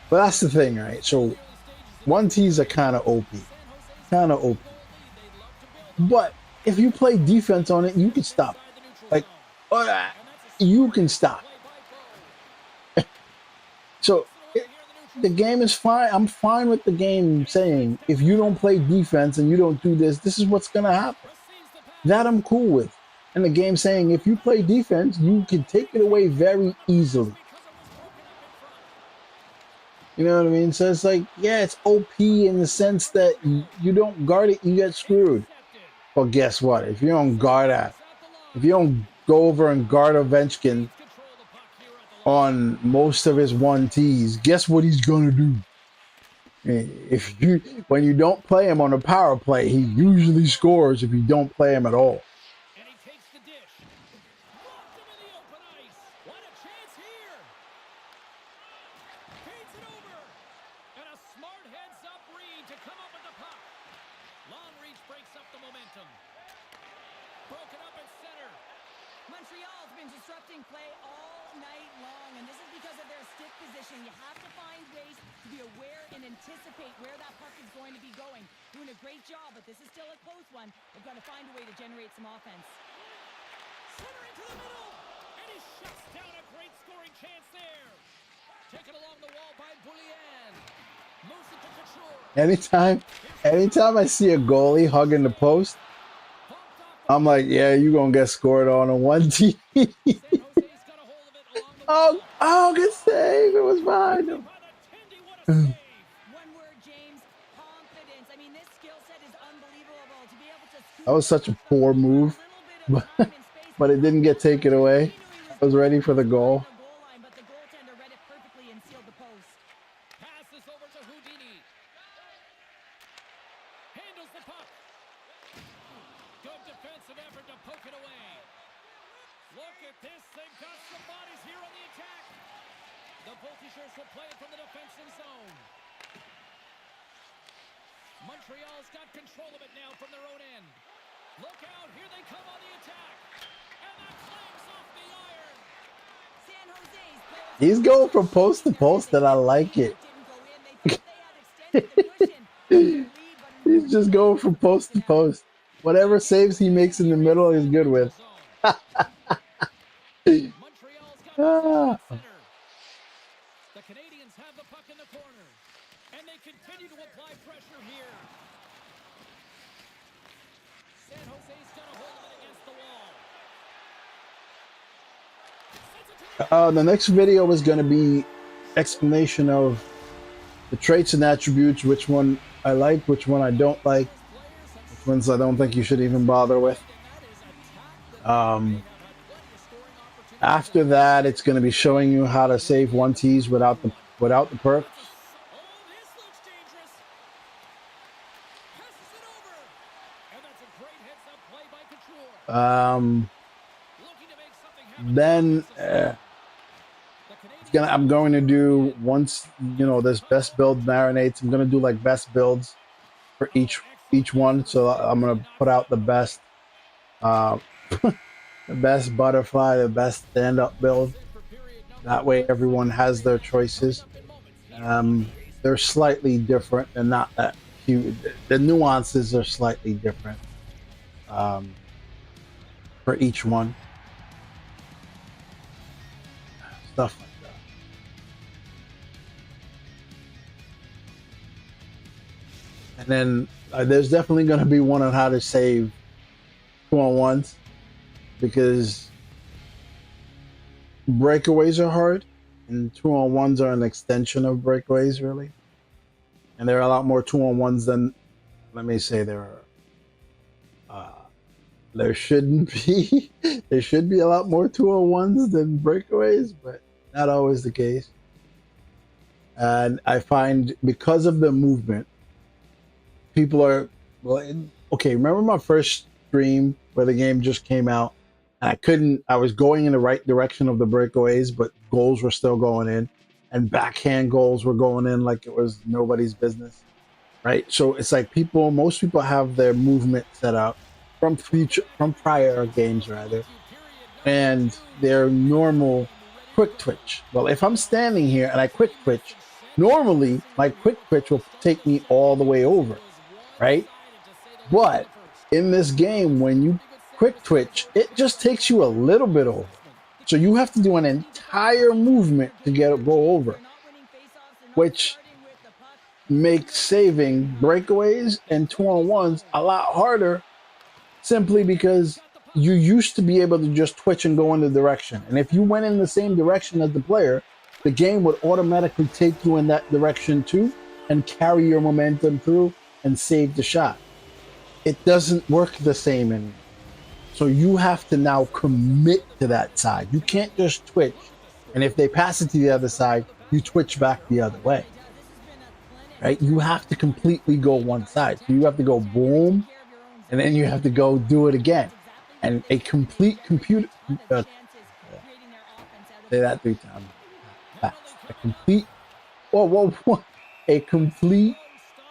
But that's the thing, right? So 1Ts are kind of OP. Kind of OP. But if you play defense on it, you can stop. Like, you can stop. So the game is fine. I'm fine with the game saying if you don't play defense and you don't do this, this is what's going to happen. That I'm cool with. And the game saying if you play defense, you can take it away very easily. You know what I mean? So it's like, yeah, it's OP in the sense that you don't guard it, you get screwed. But guess what? If you don't guard that, if you don't go over and guard Ovechkin on most of his 1Ts, guess what he's gonna do? When you don't play him on a power play, he usually scores if you don't play him at all. Montreal's been disrupting play all night long, and this is because of their stick position. You have to find ways to be aware and anticipate where that puck is going to be going. Doing a great job, but this is still a close one. They've got to find a way to generate some offense. Center into the middle, and he shuts down a great scoring chance there. Taken along the wall by Boulian. Moves it to Couture. Anytime I see a goalie hugging the post, I'm like, yeah, you're going to get scored on a 1T. Oh, good save. It was behind him. One word, James, confidence. I mean, this skill set is unbelievable. To be able to that was such a poor move, but it didn't get taken away. I was ready for the goal. But the goaltender read it perfectly and sealed the post. Passes over to Houdini. Handles the puck. Good defensive effort to poke it away. Look at this. They've got some bodies here on the attack. The Voltigeurs will play it from the defensive zone. Montreal's got control of it now from their own end. Look out. Here they come on the attack. And that flames off the iron. San Jose's players. He's going from post to post, and I like it. He's just going from post to post. Whatever saves he makes in the middle, he's good with. Montreal's got center. The Canadians have the puck in the corner, and they continue to apply pressure here. San Jose's got a hold of it against the wall. The next video is going to be explanation of the traits and attributes, which one I like, which one I don't like, which ones I don't think you should even bother with. After that, it's going to be showing you how to save 1Ts without the perks. Then I'm going to do, once this best build marinates, I'm going to do like best builds for each one. So I'm going to put out the best the best butterfly, the best stand-up build. That way everyone has their choices. They're slightly different. They're not that huge. The nuances are slightly different for each one. Stuff like that. And then there's definitely going to be one on how to save 2-on-1s because breakaways are hard and 2-on-1s are an extension of breakaways, really. And there are a lot more 2-on-1s than, let me say, there are. There shouldn't be. There should be a lot more 2-on-1s than breakaways, but not always the case. And I find because of the movement, people are well. Okay, remember my first stream where the game just came out, and I couldn't. I was going in the right direction of the breakaways, but goals were still going in, and backhand goals were going in like it was nobody's business, right? So it's like most people have their movement set up from prior games rather, and their normal quick twitch. Well, if I'm standing here and I quick twitch, normally my quick twitch will take me all the way over, right? But in this game, when you quick twitch, it just takes you a little bit over. So you have to do an entire movement to go over, which makes saving breakaways and 2-on-1s a lot harder simply because you used to be able to just twitch and go in the direction. And if you went in the same direction as the player, the game would automatically take you in that direction too and carry your momentum through and save the shot. It doesn't work the same anymore. So you have to now commit to that side. You can't just twitch. And if they pass it to the other side, you twitch back the other way. Right? You have to completely go one side. So you have to go boom, and then you have to go do it again. And a complete computer, say that 3 times fast. A complete, a complete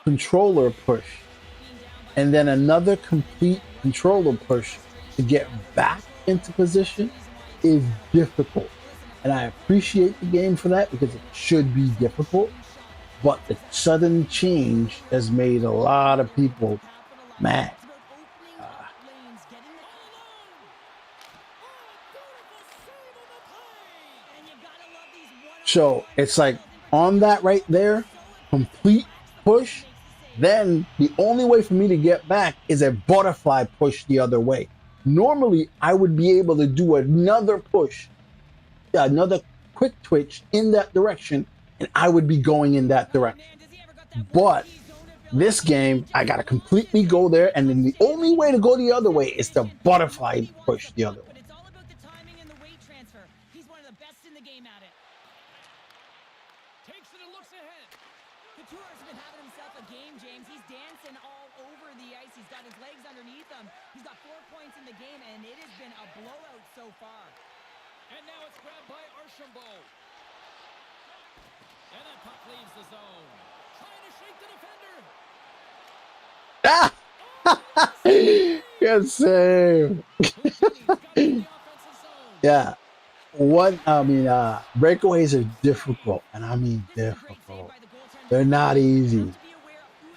controller push, and then another complete controller push to get back into position is difficult. And I appreciate the game for that because it should be difficult. But the sudden change has made a lot of people mad. So it's like on that right there, complete push. Then the only way for me to get back is a butterfly push the other way. Normally, I would be able to do another push, another quick twitch in that direction, and I would be going in that direction. But this game, I got to completely go there, and then the only way to go the other way is to butterfly push the other way. It's all about the timing and the weight transfer. He's one of the best in the game at it. Takes it and looks ahead. Couture's been having himself a game, James. He's dancing all over the ice. He's got his legs underneath him. He's got 4 points in the game, and it has been a blowout so far. And now it's grabbed by Archambault. And that puck leaves the zone. Trying to shake the defender. Good save. Yeah. Breakaways are difficult, and I mean difficult. They're not easy.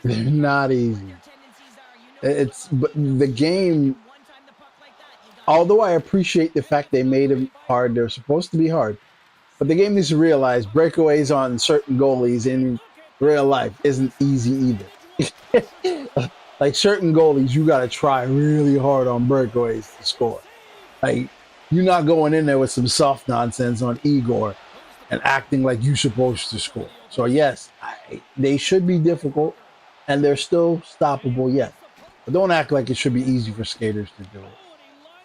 They're not easy. But the game, although I appreciate the fact they made them hard, they're supposed to be hard. But the game needs to realize breakaways on certain goalies in real life isn't easy either. Like certain goalies, you got to try really hard on breakaways to score. Like you're not going in there with some soft nonsense on Igor and acting like you're supposed to score. So yes, they should be difficult, and they're still stoppable yet. But don't act like it should be easy for skaters to do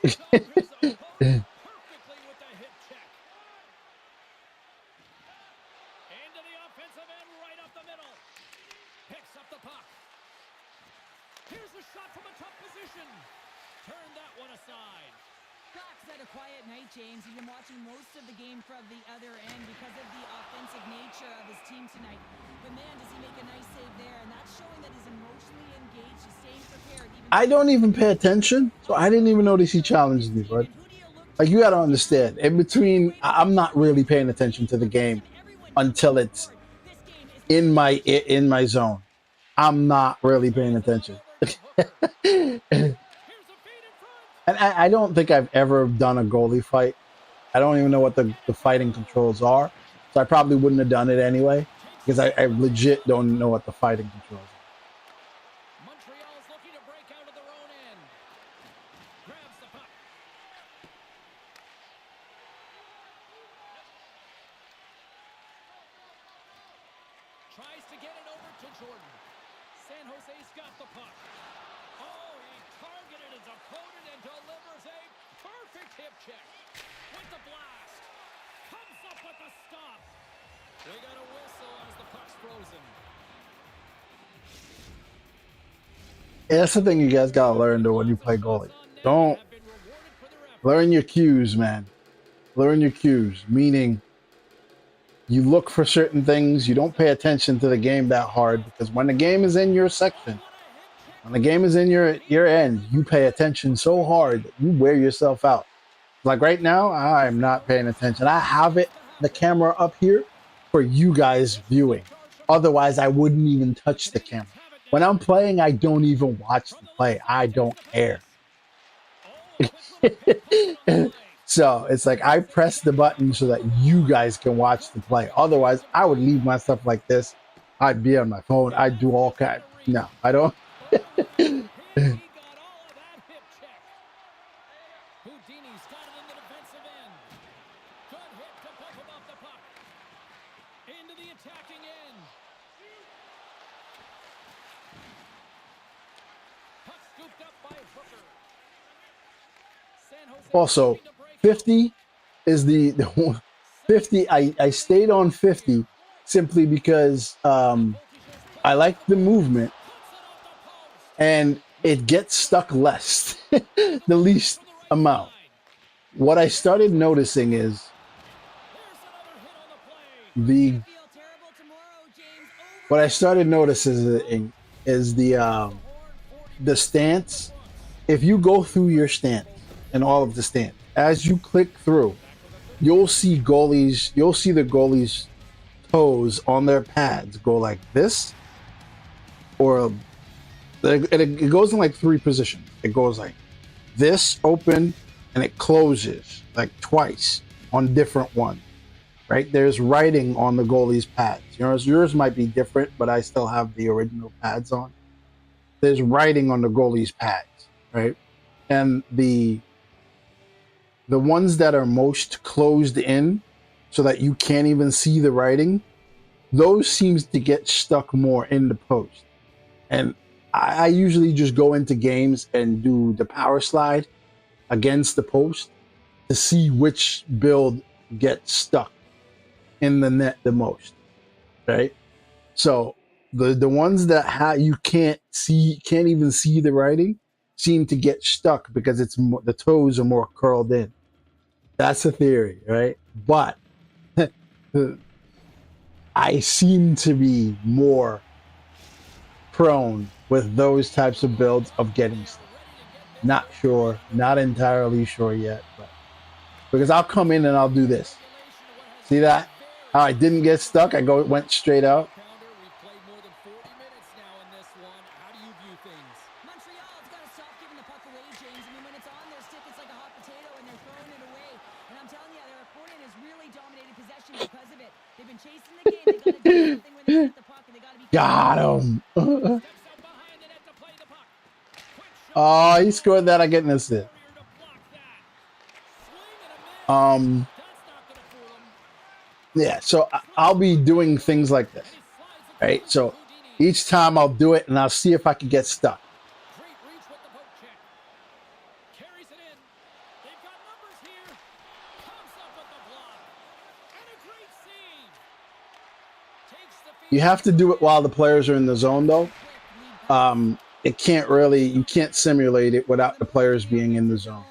it. Here's a shot from a tough position. Turn that one aside. Cox had a quiet night, James. He's been watching most of the game from the other end because of the offensive nature of his team tonight. But man, does he make a nice save there, and that's showing that he's emotionally engaged. He's staying prepared. I don't even pay attention, so I didn't even notice he challenged me, bud. Like you got to understand, in between, I'm not really paying attention to the game until it's in my zone. I'm not really paying attention. And I don't think I've ever done a goalie fight. I don't even know what the fighting controls are. So I probably wouldn't have done it anyway because I legit don't know what the fighting controls are. tries to get it over to Jordan. San Jose's got the puck. Oh, he targeted his opponent and delivers a perfect hip check. With the blast. Comes up with the stop. We got a whistle as the puck's frozen. Yeah, that's the thing you guys gotta learn though when you play goalie. Don't learn your cues, man. Learn your cues, meaning you look for certain things. You don't pay attention to the game that hard because when the game is in your section, when the game is in your end, you pay attention so hard that you wear yourself out. Like right now, I'm not paying attention. I have the camera up here for you guys viewing. Otherwise, I wouldn't even touch the camera. When I'm playing, I don't even watch the play. I don't care. So it's like I press the button so that you guys can watch the play. Otherwise, I would leave my stuff like this. I'd be on my phone. I'd do all kinds. No, I don't. Houdini's got it in the defensive end. Good hit to bump him off the puck. Into the attacking end. Puck scooped up by Hooker. San Jose Also, 50 is the 50. I stayed on 50 simply because I like the movement and it gets stuck less, the least amount. What I started noticing is the what I started noticing is the stance. If you go through your stance and all of the stance, as you click through, you'll see the goalies' toes on their pads go like this, or it goes in like 3 positions. It goes like this, open, and it closes like twice on different ones. Right? There's writing on the goalie's pads. Yours might be different, but I still have the original pads on. There's writing on the goalie's pads, right? And the ones that are most closed in so that you can't even see the writing, those seems to get stuck more in the post. And I usually just go into games and do the power slide against the post to see which build gets stuck in the net the most, right? So the ones that you can't even see the writing seem to get stuck because the toes are more curled in. That's a theory, right? But I seem to be more prone with those types of builds of getting stuck. Not sure, not entirely sure yet, but because I'll come in and I'll do this. See that? How I didn't get stuck, went straight out. We've played more than 40 minutes now in this one. How do you view things? Montreal's got to stop giving the puck away, James. I mean, when it's on their stick, it's like a hot potato, and they're throwing it away. And I'm telling you, their opponent has really dominated possession because of it. They've been chasing the game. They got to do something when they get the puck, and they got to be. Got him. Steps out behind the net to play the puck. Quick shot. Oh, he scored that. I get an assist. To block that. Swing and a miss. Um, That's not going to fool him. yeah. So I'll be doing things like this, right? So each time I'll do it and I'll see if I can get stuck. Great reach with the poke check. Carries it in. They've got numbers here. Comes up with the block. And a great save. Takes the feed. You have to do it while the players are in the zone, though. You can't simulate it without the players being in the zone.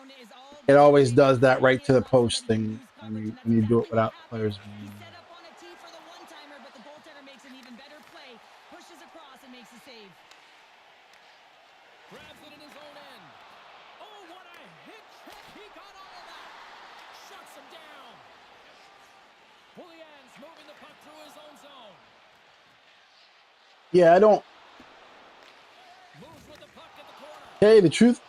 It always does that right to the post thing when you do it without the players being in the zone. Set up on a tee for the one-timer, but the goaltender makes an even better play. Pushes across and makes a save. Grabs it in his own end. Oh, what a hit check. He got all of that. Shuts him down. Julian's moving the puck through his own zone. Yeah, I don't. Moves with the puck at the corner. Hey, the truth,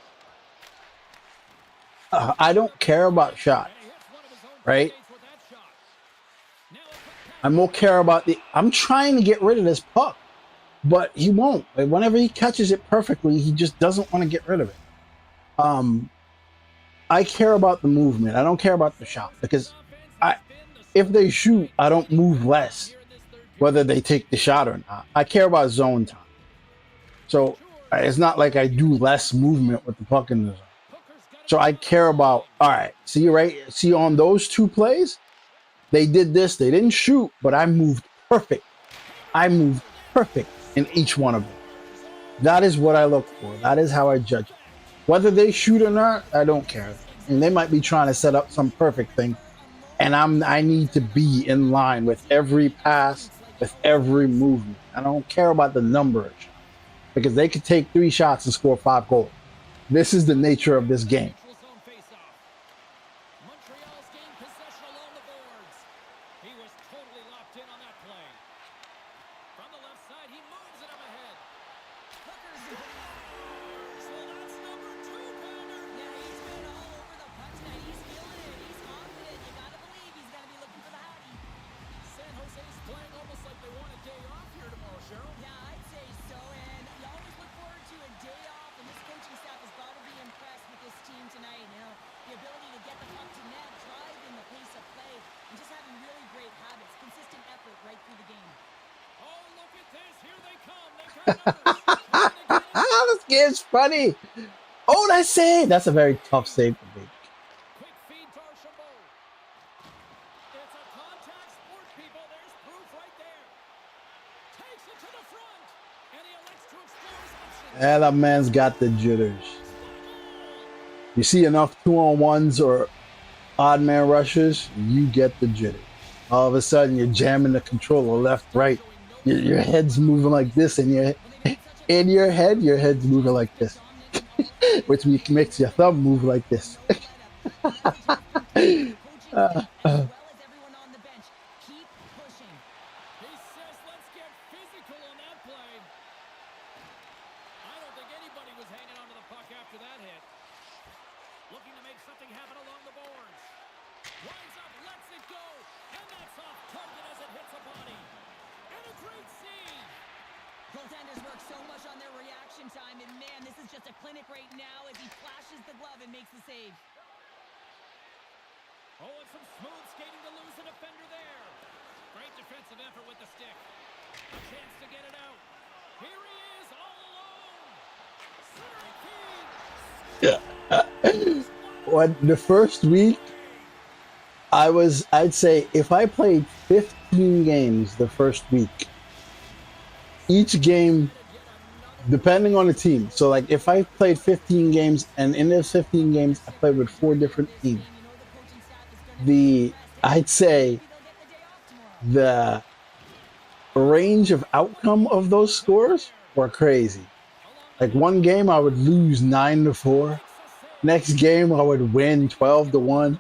I don't care about shots, And he hits one of his own right? teammates with that shot. Now a quick pass. I'm more care about I'm trying to get rid of this puck, but he won't. Whenever he catches it perfectly, he just doesn't want to get rid of it. I care about the movement. I don't care about the shot because if they shoot, I don't move less. whether they take the shot or not. I care about zone time. So it's not like I do less movement with the puck in the zone. So I care about, all right, see, right? See, on those two plays, they did this. They didn't shoot, but I moved perfect. I moved perfect in each one of them. That is what I look for. That is how I judge it. Whether they shoot or not, I don't care. And they might be trying to set up some perfect thing, and I need to be in line with every pass, with every movement. I don't care about the number of shots because they could take 3 shots and score 5 goals. This is the nature of this game. Neutral zone faceoff. Montreal's gained possession along the boards. He was totally locked in on that play. From the left side, he moves it up ahead. Hooker's So that's number 2-pounder. Yeah, he's been all over the puck tonight. He's feeling it. He's confident. You gotta believe he's gonna be looking for the hattie. San Jose's playing almost like they want a day off here tomorrow, Cheryl. Yeah, I'd say so. And you always look forward to a day off. And this coaching staff has got to be impressed with this team tonight. You know, the ability to get the puck to net, driving the pace of play, and just having really great habits, consistent effort right through the game. Oh, look at this. Here they come. They got numbers. This game's funny. Oh, that's save. That's a very tough save to make. Quick feed to Archambault. It's a contact sport, people. There's proof right there. Takes it to the front. And he elects to explore his options. Yeah, that man's got the jitters. You see enough 2-on-1s or odd man rushes, you get the jitters. All of a sudden, you're jamming the controller left, right. Your head's moving like this, and in your head's moving like this, which makes your thumb move like this. He says, let's get physical on that play. I don't think anybody was hanging onto the puck after that hit. Looking to make something happen along the boards. Winds up, lets it go. And that's off target as it hits a body. And a great save. Goaltenders work so much on their reaction time, and man, this is just a clinic right now as he flashes the glove and makes the save. Oh, and some smooth skating to lose a defender there. Great defensive effort with the stick. A chance to get it out. Here he is, all alone. Centering feed. When the first week, I'd say if I played 15 games the first week, each game, depending on the team. So like if I played 15 games and in those 15 games, I played with 4 different teams. I'd say the range of outcome of those scores were crazy. Like one game I would lose 9-4. Next game I would win 12-1.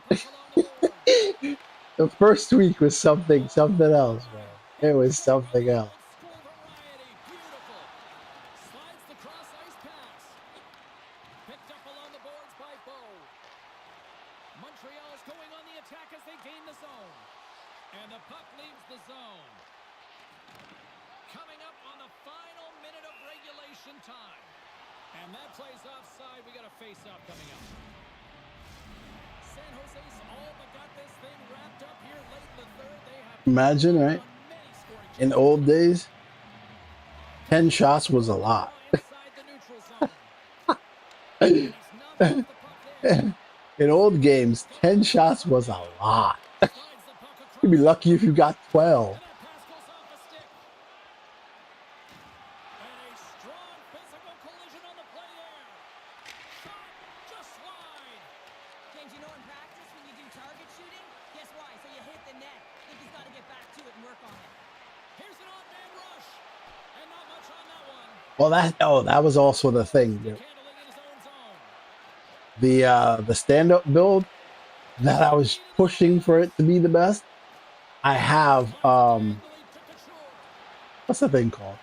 The first week was something else, man. It was something else. Beautiful. Slides the cross ice pass. Picked up along the boards by Bo. Montreal's going on the attack as they gain the zone. And the puck leaves the zone. Coming up on the final minute of regulation time. And that plays offside. We got a face-off coming up. San Jose's all but got this thing wrapped up here late in the third. They have Imagine, right? many scoring In the old days, 10 shots was a lot. inside the neutral zone. And he's knocked off the puck there. In old games, 10 shots was a lot. Slides the puck across. You'd be lucky if you got 12. And that pass goes off a stick. And a strong physical collision on the play there. Shot, just slide. James, you know in practice when you do target shooting, guess why? So you hit the net. Think he's got to get back to it and work on it. Here's an odd-man rush. And not much on that one. Well, that was also the thing. Handling in his own zone. The stand-up build that I was pushing for it to be the best. I have Goalie took it short. what's the thing called?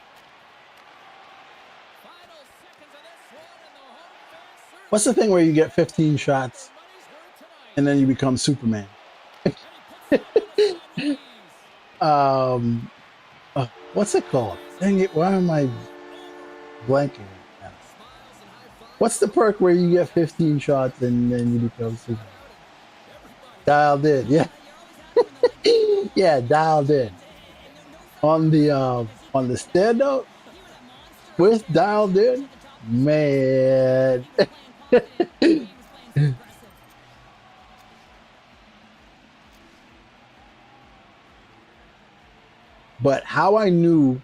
Final seconds of this one, and the home fans What's the thing where you get 15 shots money's worth tonight. and then you become Superman? And he puts it on the side with ease. What's it called? Dang it! Why am I blanking right now? What's the perk where you get 15 shots and then you become Superman? Dialed in, yeah. Yeah, dialed in. on the stand up He was a monster out with there when he dialed was in, at the top of his game. man. He was playing confident. He was playing so aggressive. But how I knew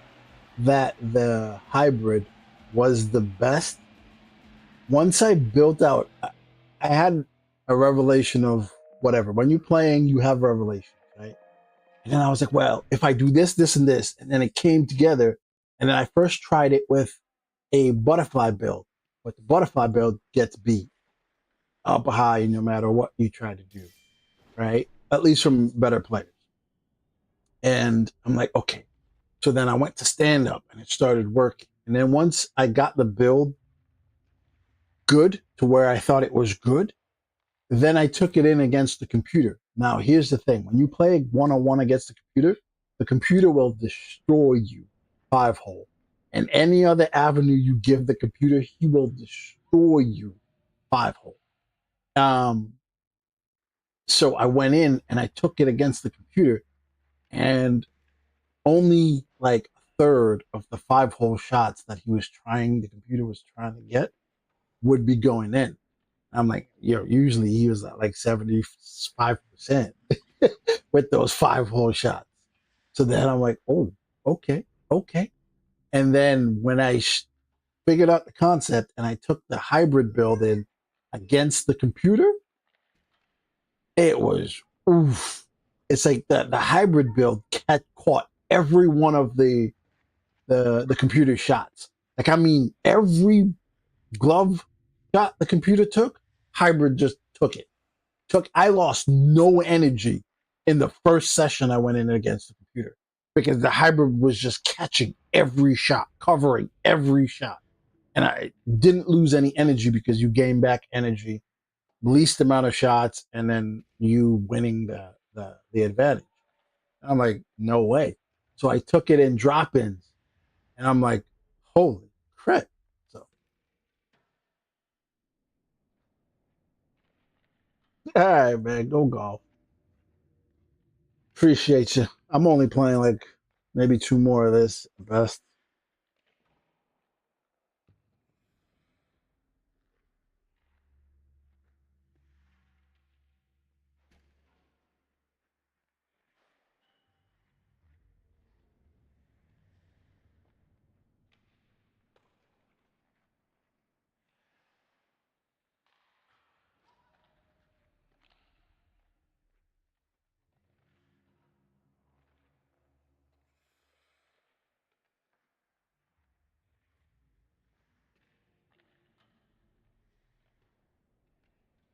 that the hybrid was the best, once I built out, I had a revelation of whatever. When you're playing, you have revelations, right? And then I was like, well, if I do this, this, and this, and then it came together. And then I first tried it with a butterfly build, but the butterfly build gets beat up high no matter what you try to do, right? At least from better players. And I'm like, okay. So then I went to stand up and it started working. And then once I got the build good to where I thought it was good, then I took it in against the computer. Now, here's the thing when you play one on one against the computer will destroy you 5 hole. And any other avenue you give the computer, he will destroy you 5 hole. Um, so I went in and I took it against the computer, and only like a third of the 5 hole shots that the computer was trying to get would be going in. I'm like, usually he was at like 75% with those 5 hole shots. So then I'm like, oh, okay, okay. And then when I figured out the concept and I took the hybrid build in against the computer, it was oof. It's like the hybrid build caught every one of the computer shots. Like I mean, every glove shot the computer took, hybrid just took it. I lost no energy in the first session I went in against the computer because the hybrid was just catching every shot, covering every shot. And I didn't lose any energy because you gain back energy, least amount of shots, and then you winning the advantage. I'm like, no way. So I took it in drop ins and I'm like, holy crap. So, all right, man, go golf. Appreciate you. I'm only playing like maybe 2 more of this at best.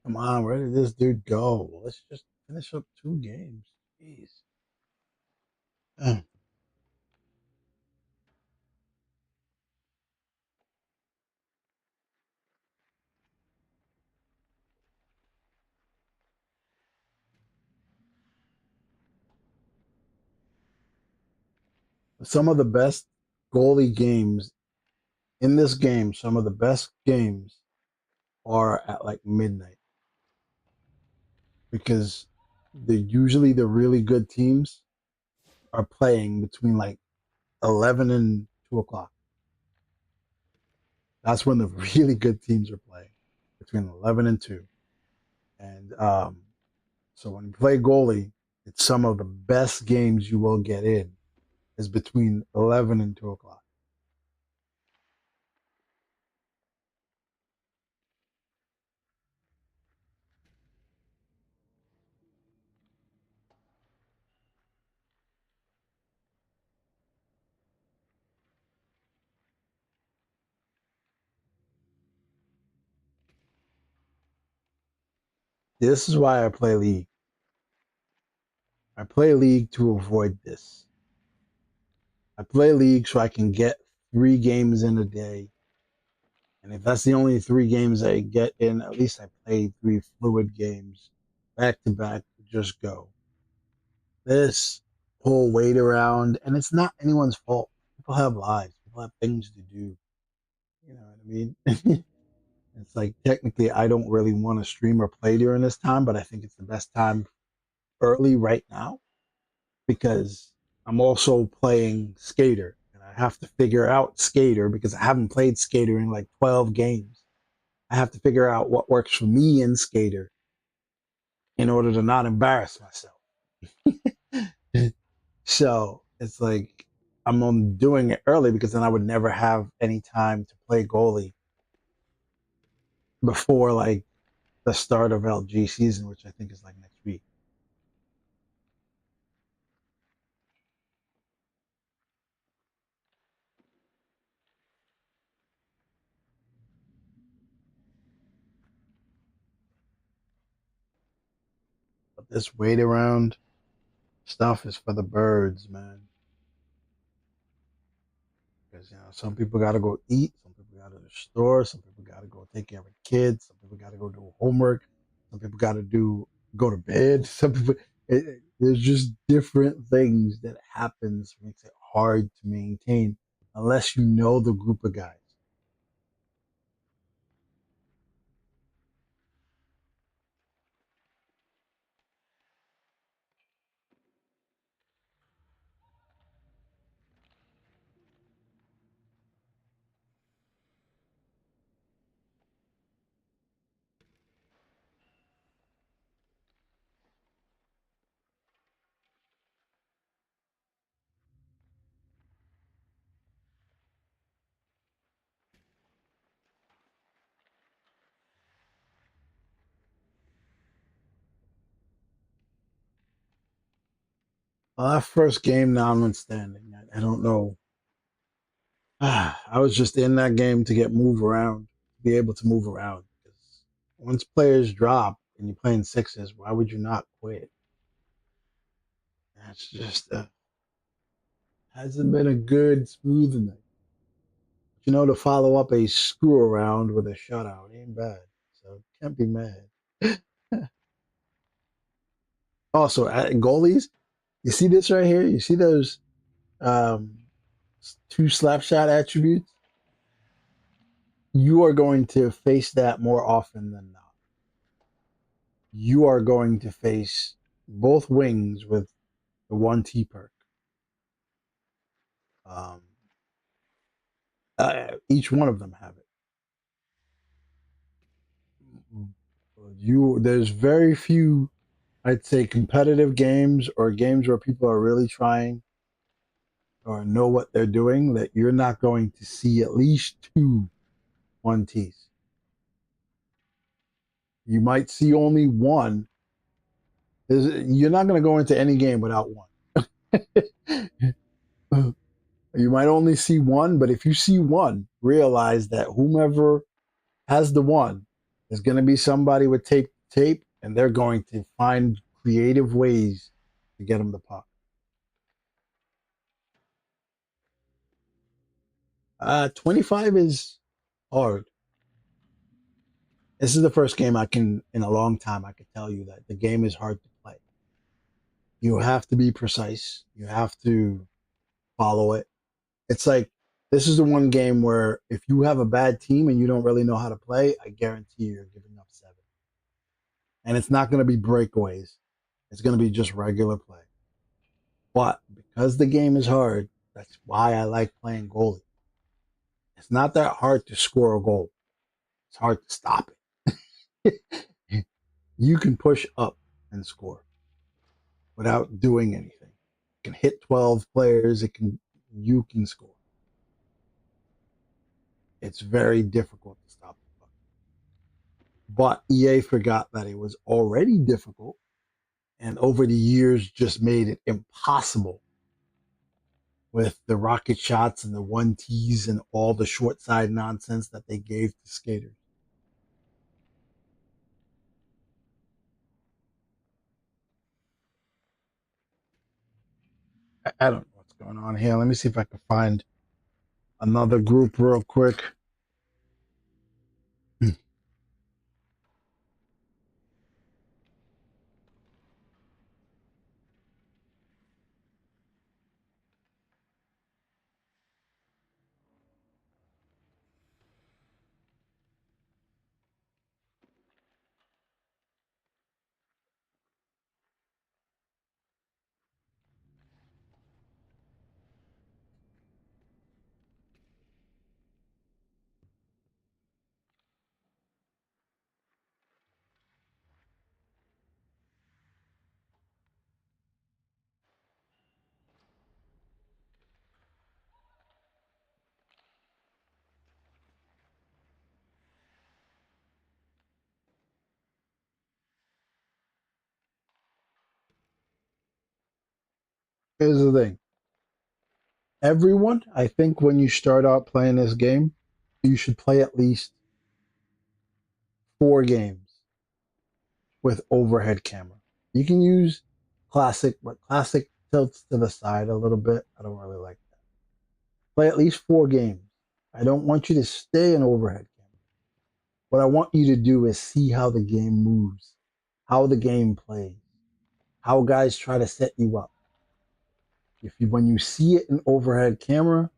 Come on, where did this dude go? Let's just finish up 2 games. Jeez. Uh, Some of the best goalie games in this game, some of the best games are at like midnight because the really good teams are playing between like 11 and 2 o'clock. That's when the really good teams are playing between 11 and 2. And so when you play goalie, it's some of the best games you will get in is between 11 and 2 o'clock. This is why I play league. I play league to avoid this. I play league so I can get 3 games in a day. And if that's the only 3 games I get in, at least I play 3 fluid games back to back. Just go. This whole wait around, and it's not anyone's fault. People have lives. People have things to do. You know what I mean? It's like technically I don't really want to stream or play during this time, but I think it's the best time early right now because I'm also playing Skater, and I have to figure out Skater because I haven't played Skater in like 12 games. I have to figure out what works for me in Skater in order to not embarrass myself. So it's like I'm doing it early because then I would never have any time to play goalie before like the start of LG season, which I think is like next week. But this wait around stuff is for the birds, man. Because some people got to go eat, some people got to the store, some people got to go take care of kids, some people got to go do homework, some people got to do go to bed. Some people, there's just different things that happens makes it hard to maintain unless you know the group of guys. Well, that first game, notwithstanding, I don't know. I was just in that game to get move around, be able to move around. Because once players drop and you're playing sixes, why would you not quit? That's just hasn't been a good smooth night. To follow up a screw around with a shutout ain't bad. So can't be mad. Also, goalies, you see this right here? You see those um, two slap shot attributes? You are going to face that more often than not. You are going to face both wings with the 1T perk. Um, each one of them have it. There's very few, I'd say, competitive games or games where people are really trying or know what they're doing that you're not going to see at least two 1Ts. You might see only one. You're not going to go into any game without one. You might only see one, but if you see one, realize that whomever has the one is going to be somebody with tape, and they're going to find creative ways to get them the puck. 25 is hard. This is the first game I can, in a long time, I can tell you that the game is hard to play. You have to be precise. You have to follow it. It's like this is the one game where if you have a bad team and you don't really know how to play, I guarantee you're giving up seven. And it's not going to be breakaways. It's going to be just regular play. But because the game is hard, that's why I like playing goalie. It's not that hard to score a goal. It's hard to stop it. You can push up and score without doing anything. It can hit 12 players. You can score. It's very difficult to stop the puck. But EA forgot that it was already difficult and over the years just made it impossible with the rocket shots and the 1Ts and all the short side nonsense that they gave to skaters. I don't know what's going on here. Let me see if I can find another group real quick. Here's the thing. Everyone, I think when you start out playing this game, you should play at least 4 games with overhead camera. You can use classic, but classic tilts to the side a little bit. I don't really like that. Play at least 4 games. I don't want you to stay in overhead camera. What I want you to do is see how the game moves, how the game plays, how guys try to set you up. When you see it in overhead camera,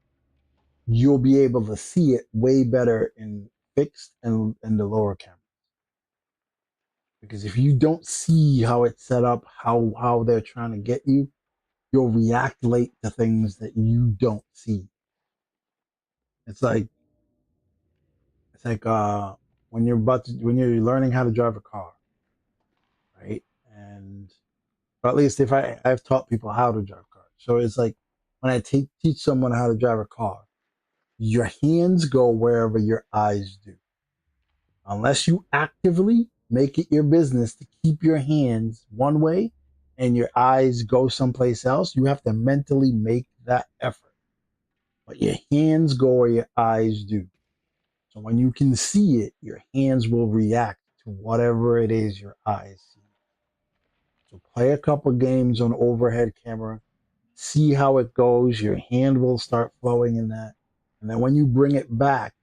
you'll be able to see it way better in fixed and the lower camera. Because if you don't see how it's set up, how they're trying to get you, you'll react late to things that you don't see. It's like it's like when you're learning how to drive a car, right? And or at least if I've taught people how to drive cars. So it's like when I teach someone how to drive a car, your hands go wherever your eyes do. Unless you actively make it your business to keep your hands one way and your eyes go someplace else, you have to mentally make that effort. But your hands go where your eyes do. So when you can see it, your hands will react to whatever it is your eyes see. So play a couple games on overhead camera, see how it goes. Your hand will start flowing in that. And then when you bring it back,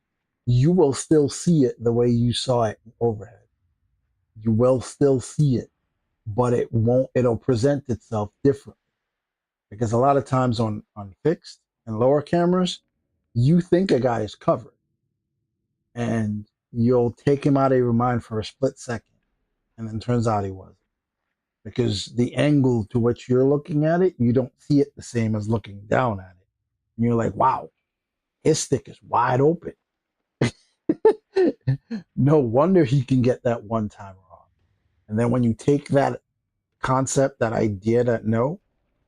you will still see it the way you saw it in overhead. You will still see it, but it'll present itself differently. Because a lot of times on fixed and lower cameras, you think a guy is covered and you'll take him out of your mind for a split second. And then turns out he wasn't. Because the angle to which you're looking at it, you don't see it the same as looking down at it. And you're like, wow, his stick is wide open. No wonder he can get that one timer off. And then when you take that concept, that idea, that no,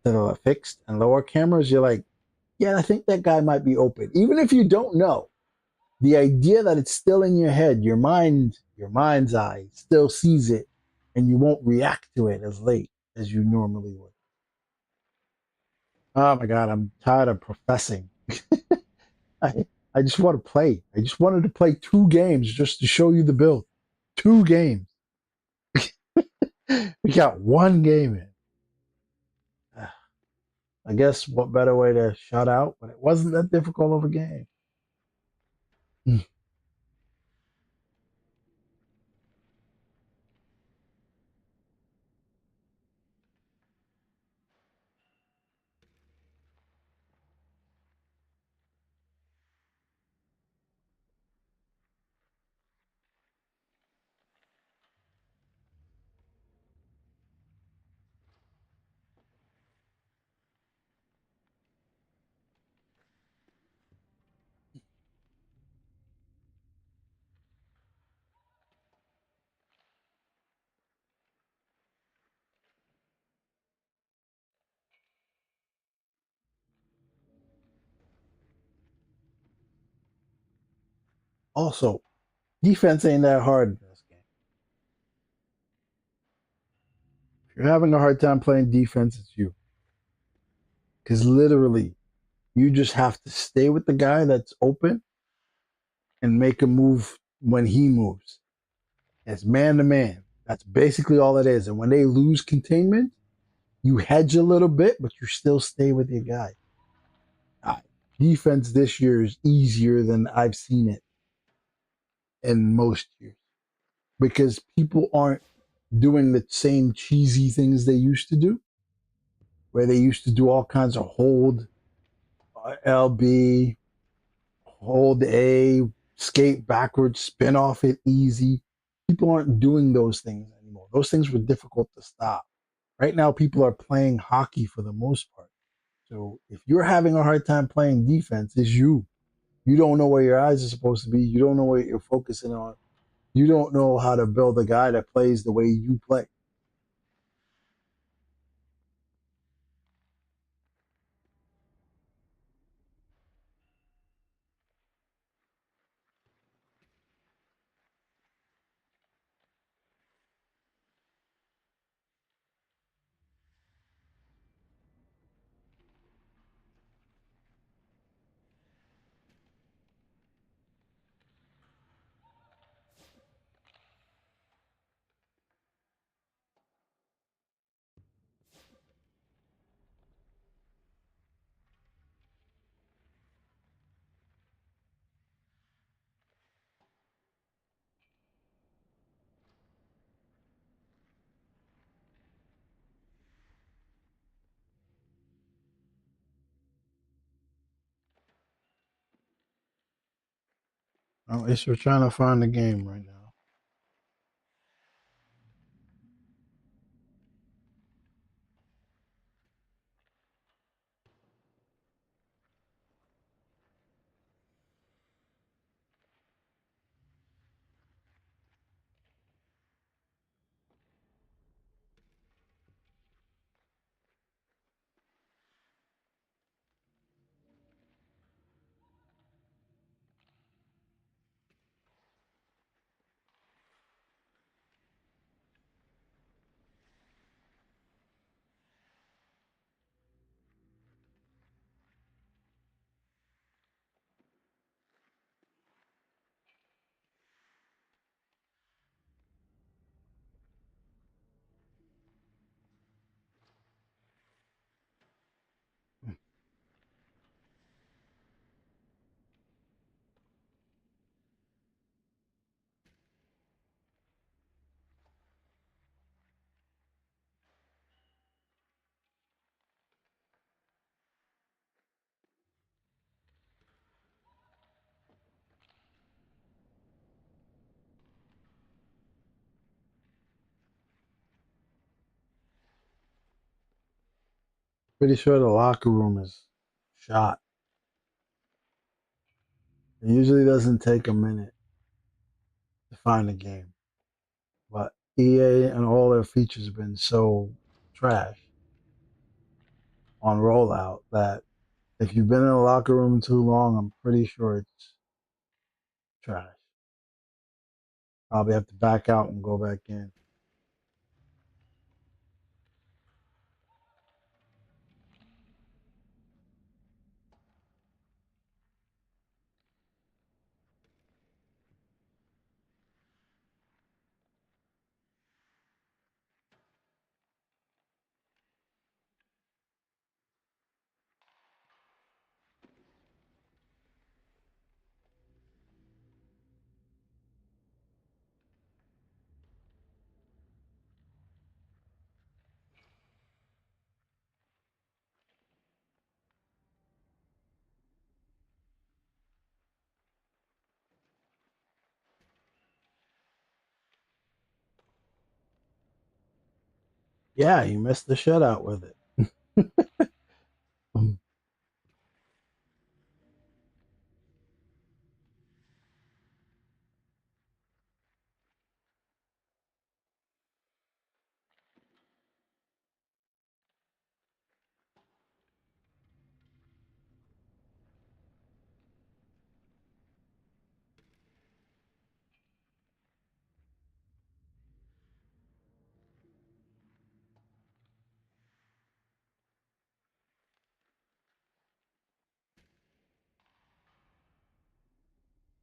to the fixed and lower cameras, you're like, yeah, I think that guy might be open. Even if you don't know, the idea that it's still in your head, your mind's eye still sees it, and you won't react to it as late as you normally would. Oh my god, I'm tired of professing. I I just want to play. I just wanted to play 2 games just to show you the build. 2 games. We got 1 game in. I guess what better way to shut out when it wasn't that difficult of a game. Also, defense ain't that hard in this game. If you're having a hard time playing defense, it's you. Because literally, you just have to stay with the guy that's open and make a move when he moves. It's man to man. That's basically all it is. And when they lose containment, you hedge a little bit, but you still stay with your guy. Uh, Defense this year is easier than I've seen it in most years because people aren't doing the same cheesy things they used to do, where they used to do all kinds of hold LB, hold A, skate backwards, spin off it easy. People aren't doing those things anymore. Those things were difficult to stop. Right now, people are playing hockey for the most part. So if you're having a hard time playing defense, it's you. You don't know where your eyes are supposed to be. You don't know what you're focusing on. You don't know how to build a guy that plays the way you play. At least we're trying to find the game right now. Pretty sure the locker room is shot. It usually doesn't take a minute to find a game, but EA and all their features have been so trash on rollout that if you've been in a locker room too long, I'm pretty sure it's trash. Probably have to back out and go back in. Yeah, you missed the shutout with it.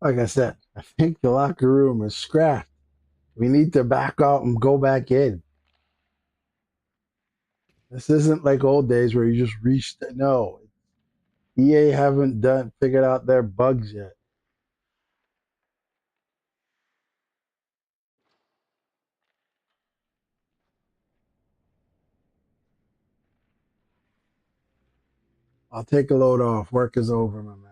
Like I said, I think the locker room is scrapped. We need to back out and go back in. This isn't like old days where you just reached. No, EA haven't done figured out their bugs yet. I'll take a load off. Work is over, my man.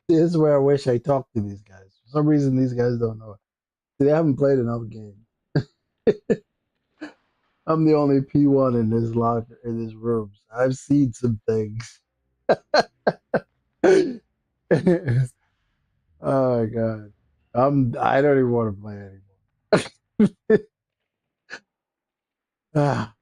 This is where I wish I talked to these guys. For some reason, these guys don't know. They haven't played enough games. I'm the only P1 in this locker in this room. So I've seen some things. Oh my god. I don't even want to play anymore. Ah,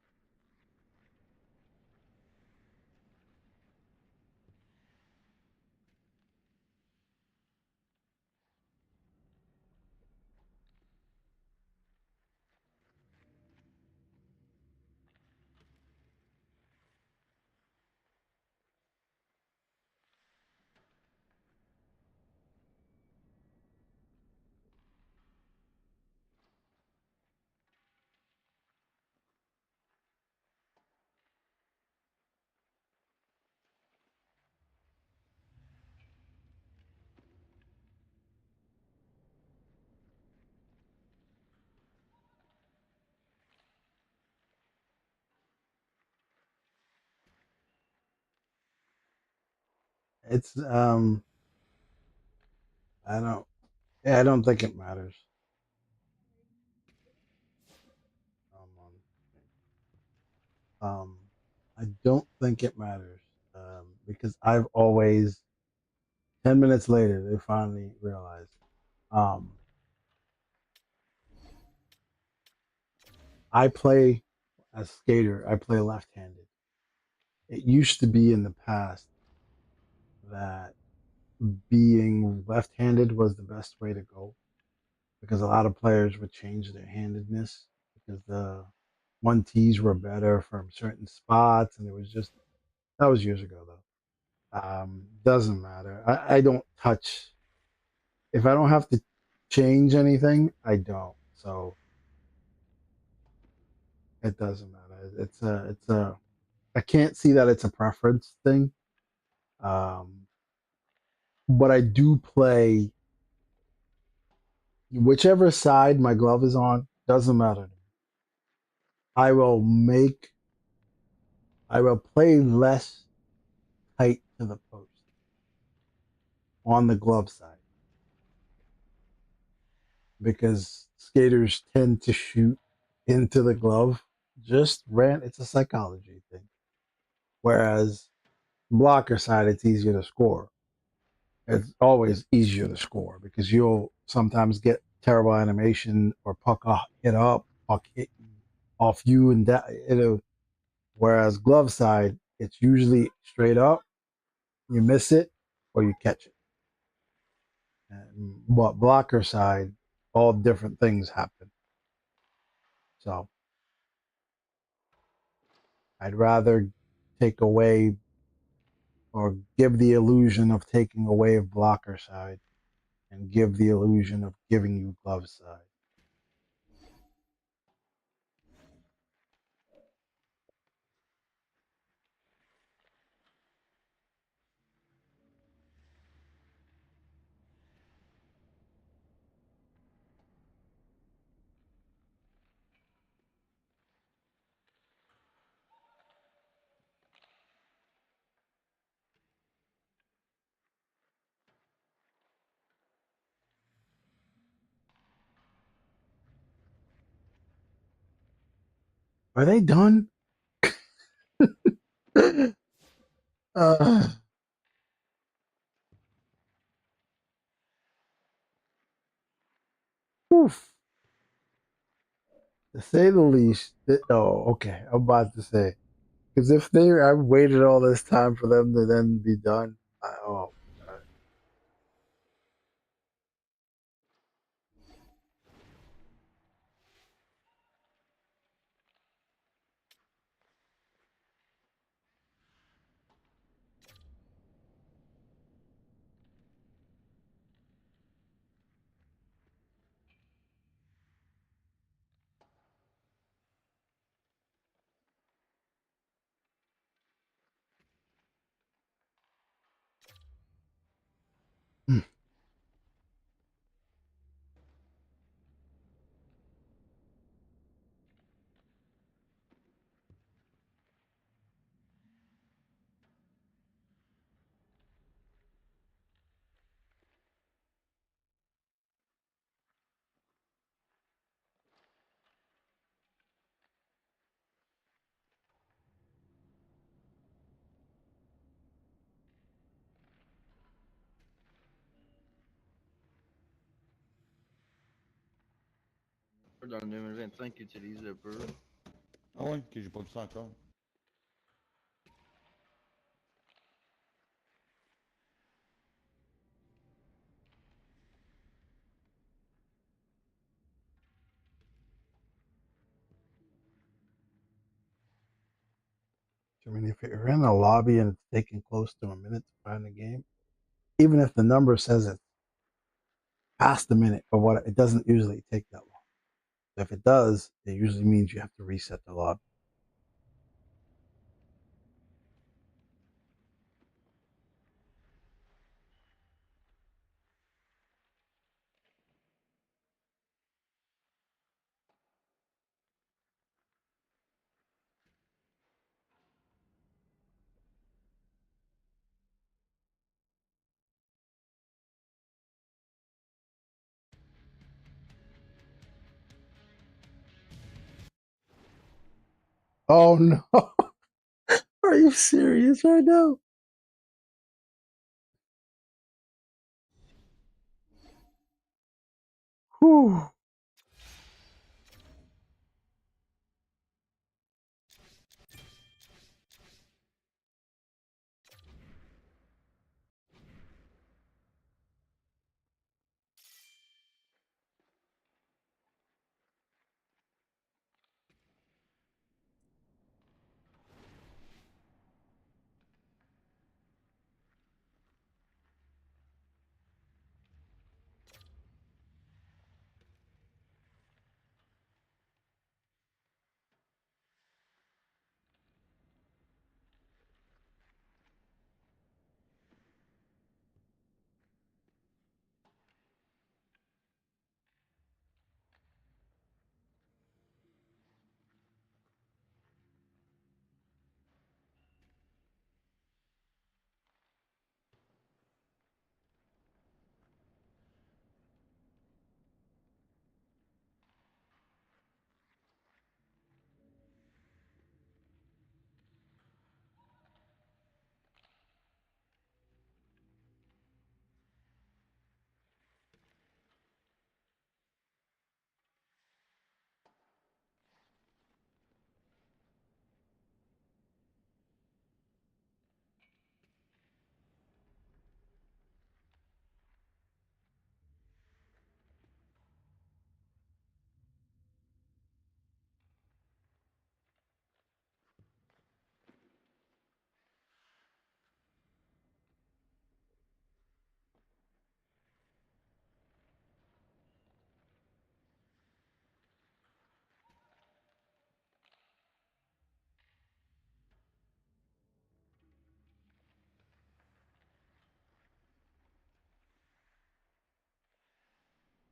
it's I don't yeah, I don't think it matters. Um, I don't think it matters because I've always 10 minutes later they finally realize. Um, I play as skater. I play left-handed. It used to be in the past that being left-handed was the best way to go because a lot of players would change their handedness because the one T's were better from certain spots, and it was just that was years ago though. Doesn't matter. I don't touch if I don't have to change anything. I don't. So it doesn't matter. It's a I can't see that it's a preference thing. Um, but I do play whichever side my glove is on. Doesn't matter. I will make. I will play less tight to the post on the glove side because skaters tend to shoot into the glove. Just ran. It's a psychology thing. Whereas blocker side, it's easier to score. It's always easier to score because you'll sometimes get terrible animation or puck hit up, puck hit off you, and that. Whereas glove side, it's usually straight up. You miss it or you catch it. But blocker side, all different things happen. So I'd rather take away or give the illusion of taking away of blocker side and give the illusion of giving you glove side. Are they done? uh, oof. To say the least. Oh, okay. I'm about to say because if I've waited all this time for them to then be done. Oh, God. Dans le 2025 qui utilise le peu. Ah ouais, que j'ai pas vu ça encore. I mean, if you're in a lobby and it's taking close to a minute to find the game, even if the number says it's past a minute or what, it doesn't usually take that long. If it does, it usually means you have to reset the lobby. Oh no! Are you serious right now? Whew.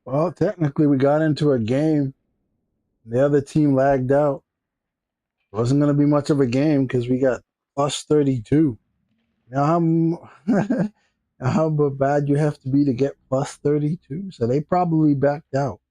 Well, technically, we got into a game. The other team lagged out. It wasn't going to be much of a game because we got plus 32. Now, how bad you have to be to get plus 32? So they probably backed out.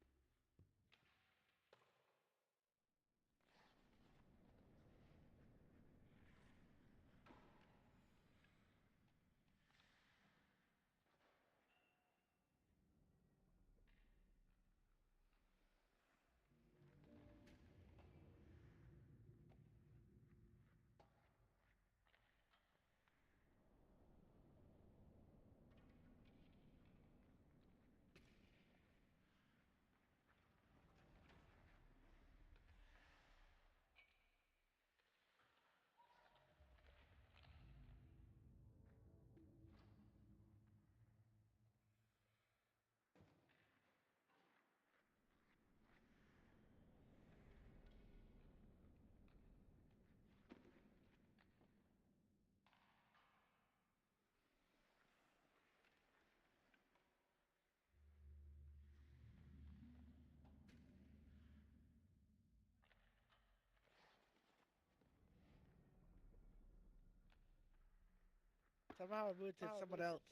Somehow I moved to someone else.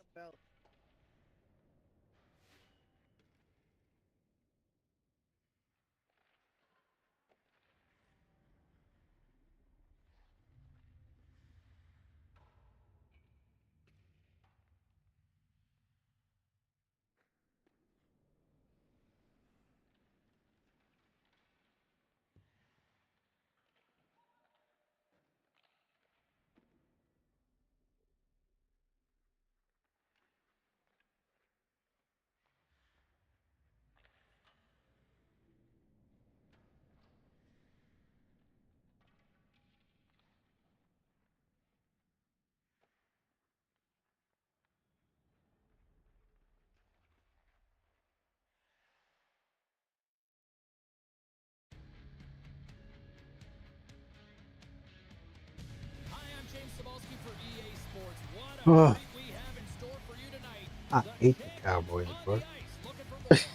a Ugh, treat we have in store for you tonight. I The hate the Kings Cowboys, on bro. the ice looking for more.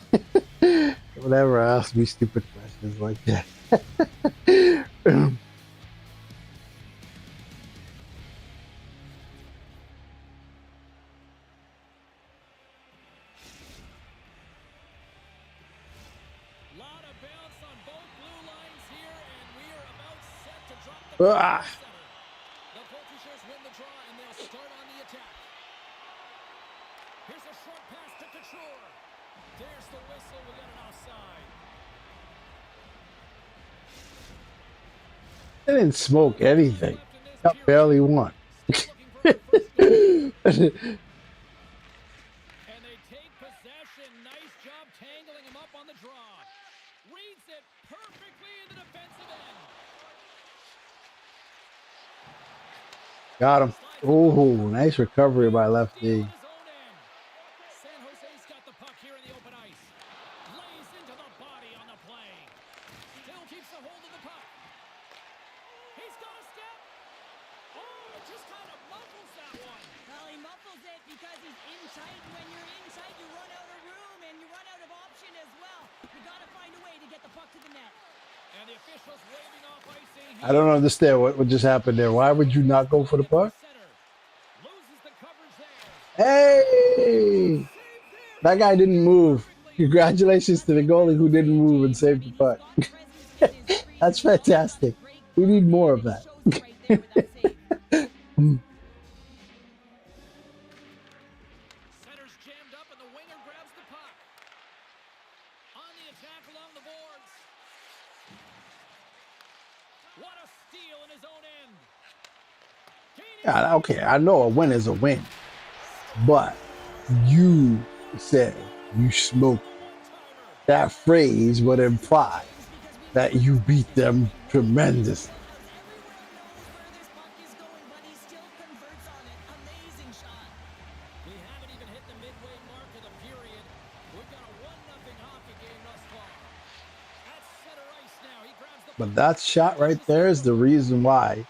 Whatever, ask me stupid questions like that. Lot of bounce on both blue lines here, and we are about set to drop the puck Ah, into center. The Voltigeurs win the draw, and they'll start on the attack. Here's a short pass to Couture. There's the whistle. We got an offside. they didn't smoke 5 minutes anything. left in this Got period. barely won. Still looking for their first goal. And they take possession. Nice job tangling him up on the draw. Reads it perfectly in the defensive end. Got him. Slides the puck Oh, over. nice recovery by Steal lefty. on his own end. San Jose's got the puck here in the open ice. Lays into the body on the play. Still keeps a hold of the puck. He's got a step. Oh, just kind of muffles that one. Well, he muffles it because he's in tight. When you're in tight, you run out of room and you run out of option as well. You got to find a way to get the puck to the net. And the officials waving off icing. I don't understand what just happened there. Why would you not go for the puck? Loses the coverage there. Hey, that guy didn't move. Congratulations to the goalie who didn't move and saved the puck. That's fantastic. We need more of that. Center's jammed up and the winger grabs the puck. On the attack along the boards. What a steal in his own end. Yeah, okay, I know a win is a win, but you said you smoked. That phrase would imply that you beat them tremendously. We haven't even hit the midway mark of the period. We've got a 1-0 hockey game thus far. At center ice now. He grabs the But puck. that shot right there is the reason why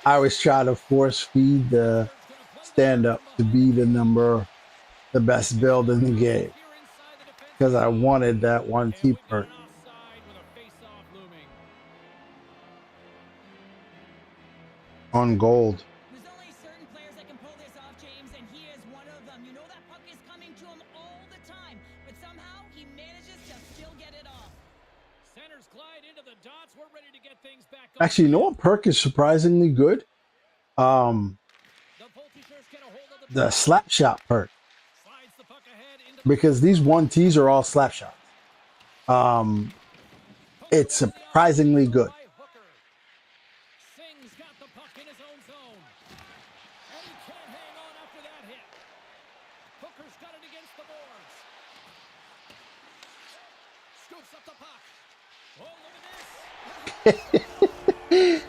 I was trying to force feed the stand up to be the best build in the game Here inside the defensive because I zone. wanted that one And T we've got perk. an offside with a face-off looming. On gold. There's only certain players that can pull this off, James, and he is one of them. You know that puck is coming to him all the time, but somehow he manages to still get it off. Centers glide into the dots. We're ready to get things back on. Actually, you know what perk is surprisingly good? The Voltigeurs get a hold of The slap shot perk. Slides the puck ahead into the Because these 1Ts are all slap shots. It's surprisingly good. Singh's got the puck in his own zone. And he can't hang on after that hit. Hooker's got it against the boards. Scoops up the puck. Oh, look at this.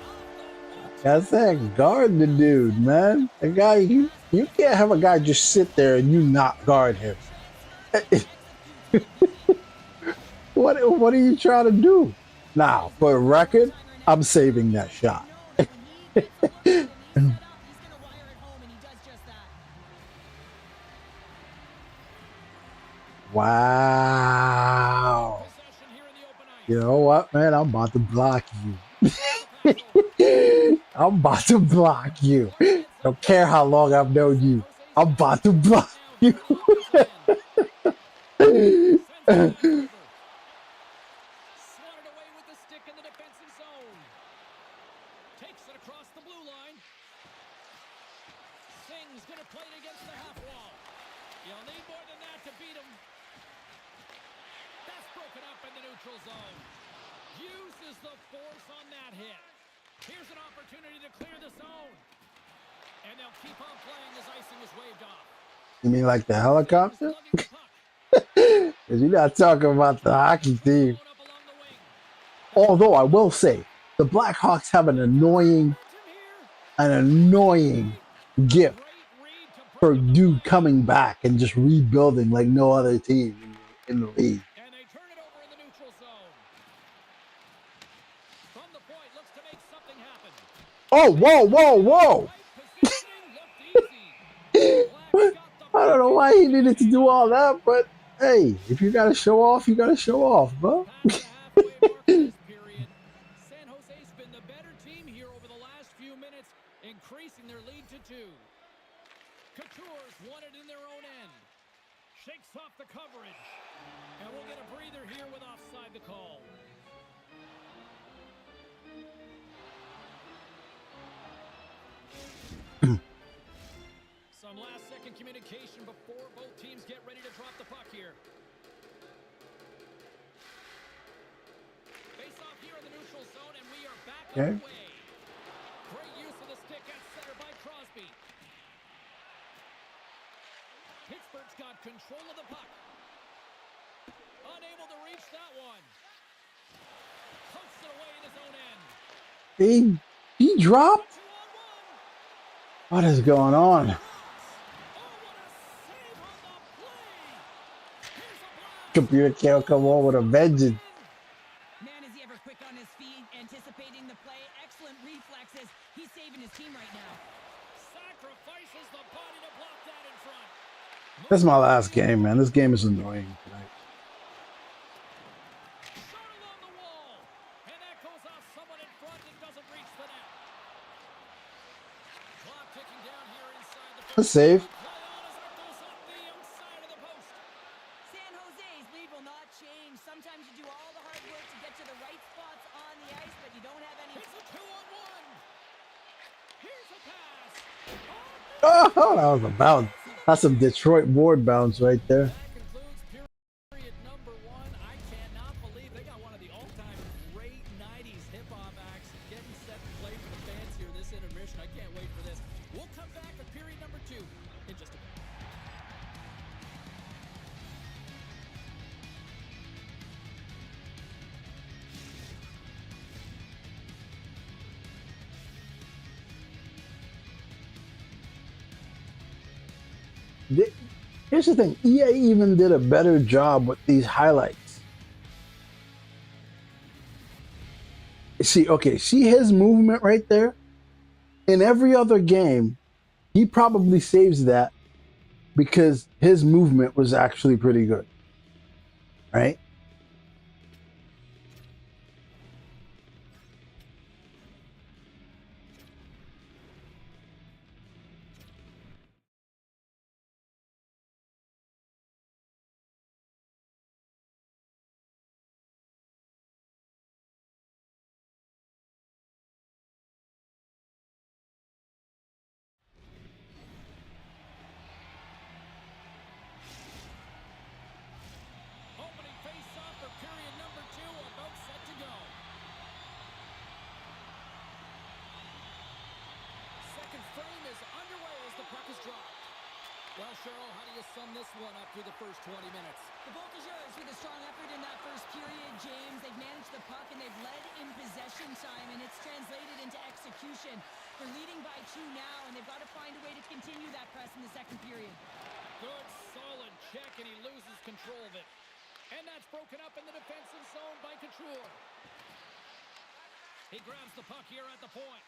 That's that guard the dude, man. The guy, you can't have a guy just sit there and you not guard him. What are you trying to do? Now, for a record, I'm saving that shot. Wow. Possession here in the open ice. You know what, man? I'm about to block you. I'm about to block you. Don't care how long I've known you. I'm about to block you. Swatted away with the stick in the defensive zone. Takes it across the blue line. Singh's going to play it against the half wall. You'll need more than that to beat him. That's broken up in the neutral zone. Uses the force on that hit. Here's an opportunity to clear the zone. And they'll keep on playing as icing is waved off. You mean like the helicopter? Lugging the puck. Because you're not talking about the hockey team. Thrown up along the wing. Although I will say, the Blackhawks have an annoying gift Great read to for break up the dude line. coming back and just rebuilding like no other team in the league. And they turn it over in the neutral zone. From the point, looks to make something happen. Oh, whoa, whoa, whoa! Right positioning looked easy. I don't know why he needed to do all that, but hey, if you gotta show off, you gotta show off, bro. Past the halfway mark of this period. San Jose's been the better team here over the last few minutes, increasing their lead to 2. Couture's won it in their own end. Shakes off the coverage. And we'll get a breather here with offside the call. Some last-second communication before both teams get ready to drop the puck here. Face-off here in the neutral zone, and we are back Okay. underway. Great use of the stick at center by Crosby. Pittsburgh's got control of the puck. Unable to reach that one. Pokes it away in his own end. He dropped? 2-on-1. What is going on? Oh, what a save on the play. Here's a blast. Computer can't come on with a vengeance. Man, is he ever quick on his feet, anticipating the play. Excellent reflexes. He's saving his team right now. Sacrifices the body to block that in front. This is my last game, man. This game is annoying tonight. Shot along the wall. And that goes off someone in front and doesn't reach the net. Clock ticking down here inside the Good save. play on as it goes up the outside of the post. San Jose's lead will not change. Sometimes you do all the hard work to get to the right spots on the ice, but you don't have any. It's a 2-on-1. Here's a pass. Oh, that was a bounce. That's some Detroit board bounce right there. That concludes period number 1. I cannot believe they got one of the all-time great 90s hip-hop acts getting set to play for the fans here this intermission. I can't wait for this. We'll come back with period number 2 in just a minute. Here's the thing. EA even did a better job with these highlights. See his movement right there? In every other game, he probably saves that because his movement was actually pretty good. Right? Opening face-off for period number 2, about set to go. Second frame is underway as the puck is dropped. Well, Cheryl, how do you sum this one up through the first 20 minutes? The Voltigeurs with a strong effort in that first period, James. They've managed the puck and they've led in possession time, and it's translated into execution. They're leading by 2 now, and they've got to find a way to continue that press in the second period. Good, solid check, and he loses control of it. And that's broken up in the defensive zone by Couture. He grabs the puck here at the point.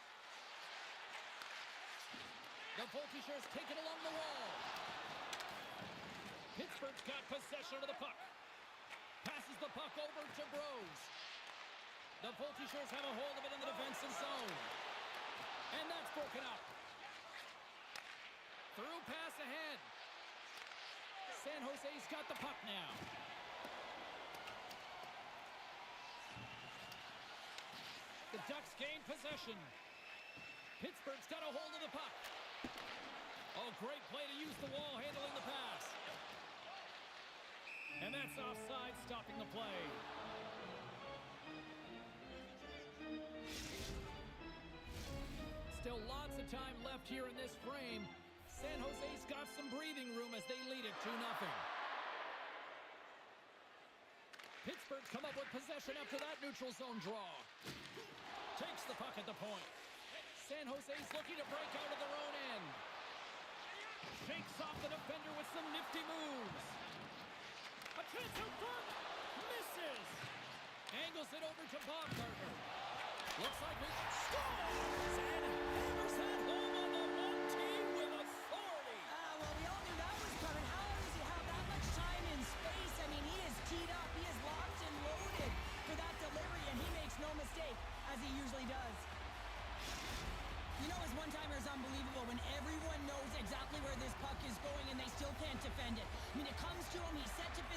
The Voltigeurs take it along the wall. Pittsburgh's got possession of the puck. Passes the puck over to Bros. The Voltigeurs have a hold of it in the defensive zone. And that's broken up. Through pass ahead. San Jose's got the puck now. The Ducks gain possession. Pittsburgh's got a hold of the puck. Oh, great play to use the wall handling the pass. And that's offside, stopping the play. Still lots of time left here in this frame. San Jose's got some breathing room as they lead it 2-0. Pittsburgh's come up with possession after that neutral zone draw. Takes the puck at the point. San Jose's looking to break out of their own end. Shakes off the defender with some nifty moves. A chance out front. Misses. Angles it over to Baumgartner. Looks like we scores and hammers that home on the one team with authority. Well, we all knew that was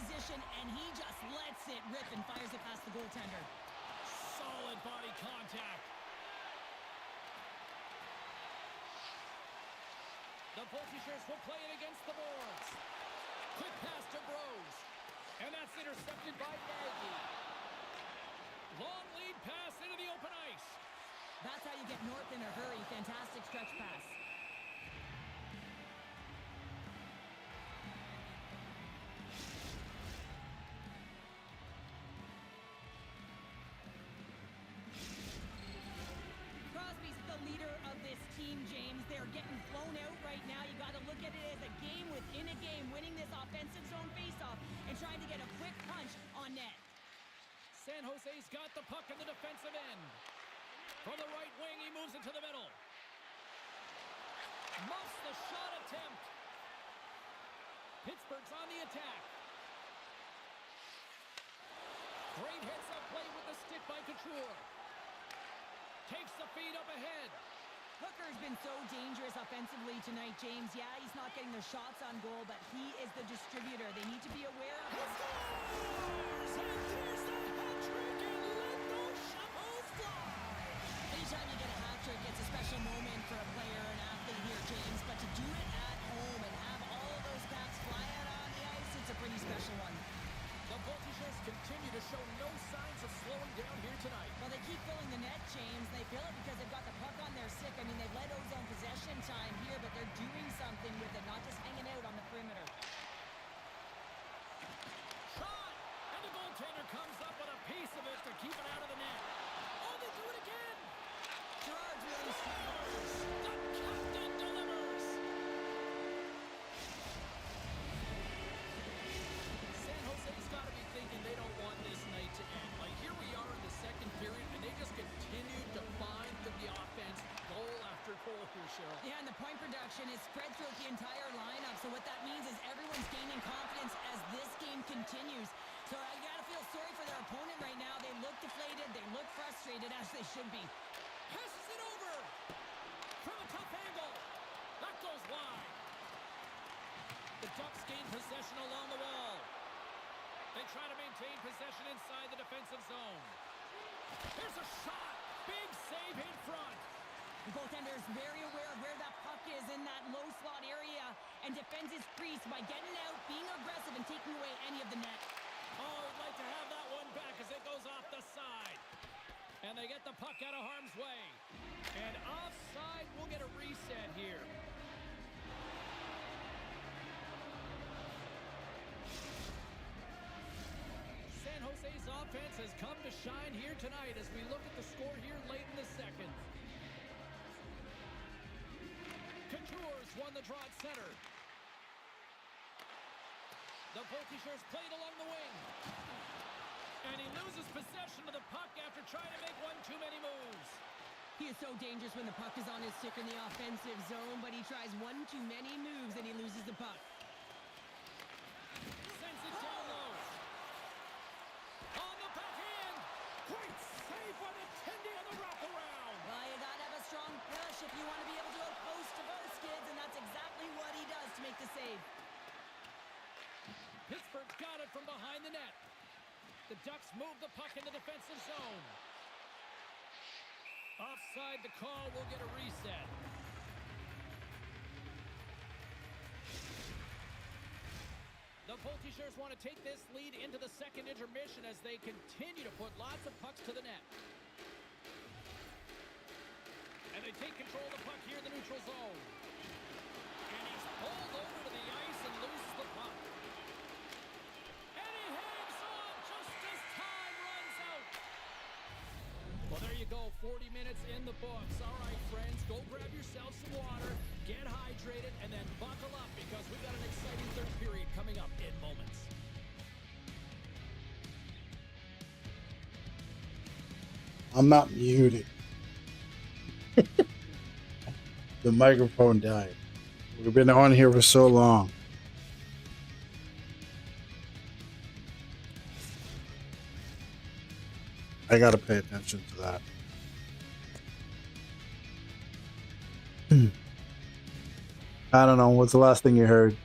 position, and he just lets it rip and fires it past the goaltender. Solid body contact. The Voltigeurs will play it against the boards. Quick pass to Bros. And that's intercepted by Nagy. Long lead pass into the open ice. That's how you get north in a hurry. Fantastic stretch pass. Crosby's the leader of this team, James. They're getting flown out right now. You got to look at it as a game within a game, winning this offensive zone faceoff and trying to get a quick punch on net. San Jose's got the puck in the defensive end. From the right wing, he moves it to the middle. Muffs the shot attempt. Pittsburgh's on the attack. Great heads-up play with the stick by Couture. Takes the feed up ahead. Hooker's been so dangerous offensively tonight, James. Yeah, he's not getting the shots on goal, but he is the distributor. They need to be aware of him. And there's the hat-trick, and let those shovels fly. Anytime you get a hat trick, it's a special moment for a player, an athlete here, James. But to do it at home and have all of those bats fly out on the ice, it's a pretty special one. The Voltigeurs continue to show no signs of slowing down here tonight. Well, they keep filling the net, James. They fill it because they've got the puck on their stick. I mean, they've led ozone possession time here, but they're doing something with it, not just hanging out on the perimeter. Shot! And the goaltender comes up with a piece of it to keep it out of the net. Oh, they do it again! Gerard's really struggling. The captain delivers! San Jose's got to be thinking they don't want this night to end. Like, here we are in the second period, and they just continue to find the offense goal after goal here, Cheryl. Yeah, and the point production is spread throughout the entire lineup. So what that means is everyone's gaining confidence as this game continues. So I got to feel sorry for their opponent right now. They look deflated. They look frustrated, as they should be. Passes it over! From a tough angle. That goes wide. The Ducks gain possession along the wall. They try to maintain possession inside the defensive zone. There's a shot! Big save in front! The goaltender is very aware of where that puck is in that low slot area and defends his crease by getting out, being aggressive, and taking away any of the net. Oh, I'd like to have that one back as it goes off the side. And they get the puck out of harm's way. And offside, we'll get a reset here. San Jose's offense has come to shine here tonight as we look at the score here late in the second. Couture's won the draw at center. The Voltigeurs played along the wing. And he loses possession of the puck after trying to make one too many moves. He is so dangerous when the puck is on his stick in the offensive zone, but he tries one too many moves and he loses the puck. Sends it down low. On the backhand. Great save by the Tendy on the wraparound. Well, you gotta have a strong push if you want to be able to outpost Tavares, kids, and that's exactly what he does to make the save. Pittsburgh's got it from behind the net. The Ducks move the puck in the defensive zone. Offside the call, we'll get a reset. The Voltigeurs want to take this lead into the second intermission as they continue to put lots of pucks to the net. And they take control of the puck here in the neutral zone. And he's pulled over to the ice and loses the puck. And he hangs on just as time runs out. Well, there you go, 40 minutes in the books. All right, friends, go grab yourself some water, get hydrated, and then buckle up because we've got an exciting third period coming up in moments. I'm not muted. The microphone died. We've been on here for so long. I gotta pay attention to that. I don't know. What's the last thing you heard?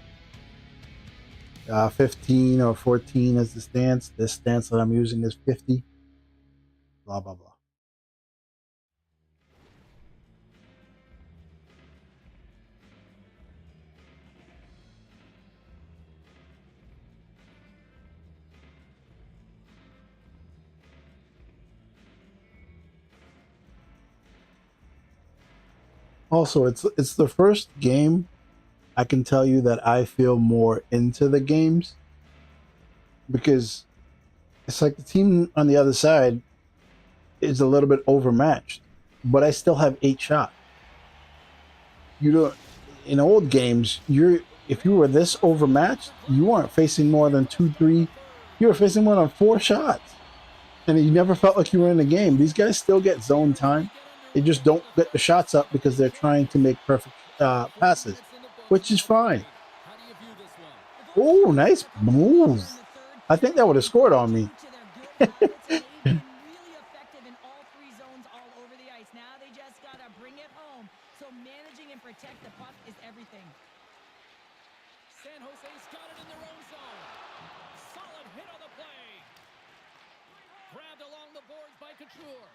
15 or 14 is the stance. This stance that I'm using is 50. Blah blah blah. Also, it's the first game I can tell you that I feel more into the games because it's like the team on the other side is a little bit overmatched, but I still have 8 shots. You don't in old games, you're if you were this overmatched, you weren't facing more than 2, 3. You were facing more than 4 shots, and you never felt like you were in the game. These guys still get zone time. They just don't get the shots up because they're trying to make perfect passes, which is fine. Oh, nice move. I think that would have scored on me. They've been really effective in all 3 zones all over the ice. Now they just got to bring it home. So managing and protect the puck is everything. San Jose's got it in their own zone. Solid hit on the play. Grabbed along the boards by Couture.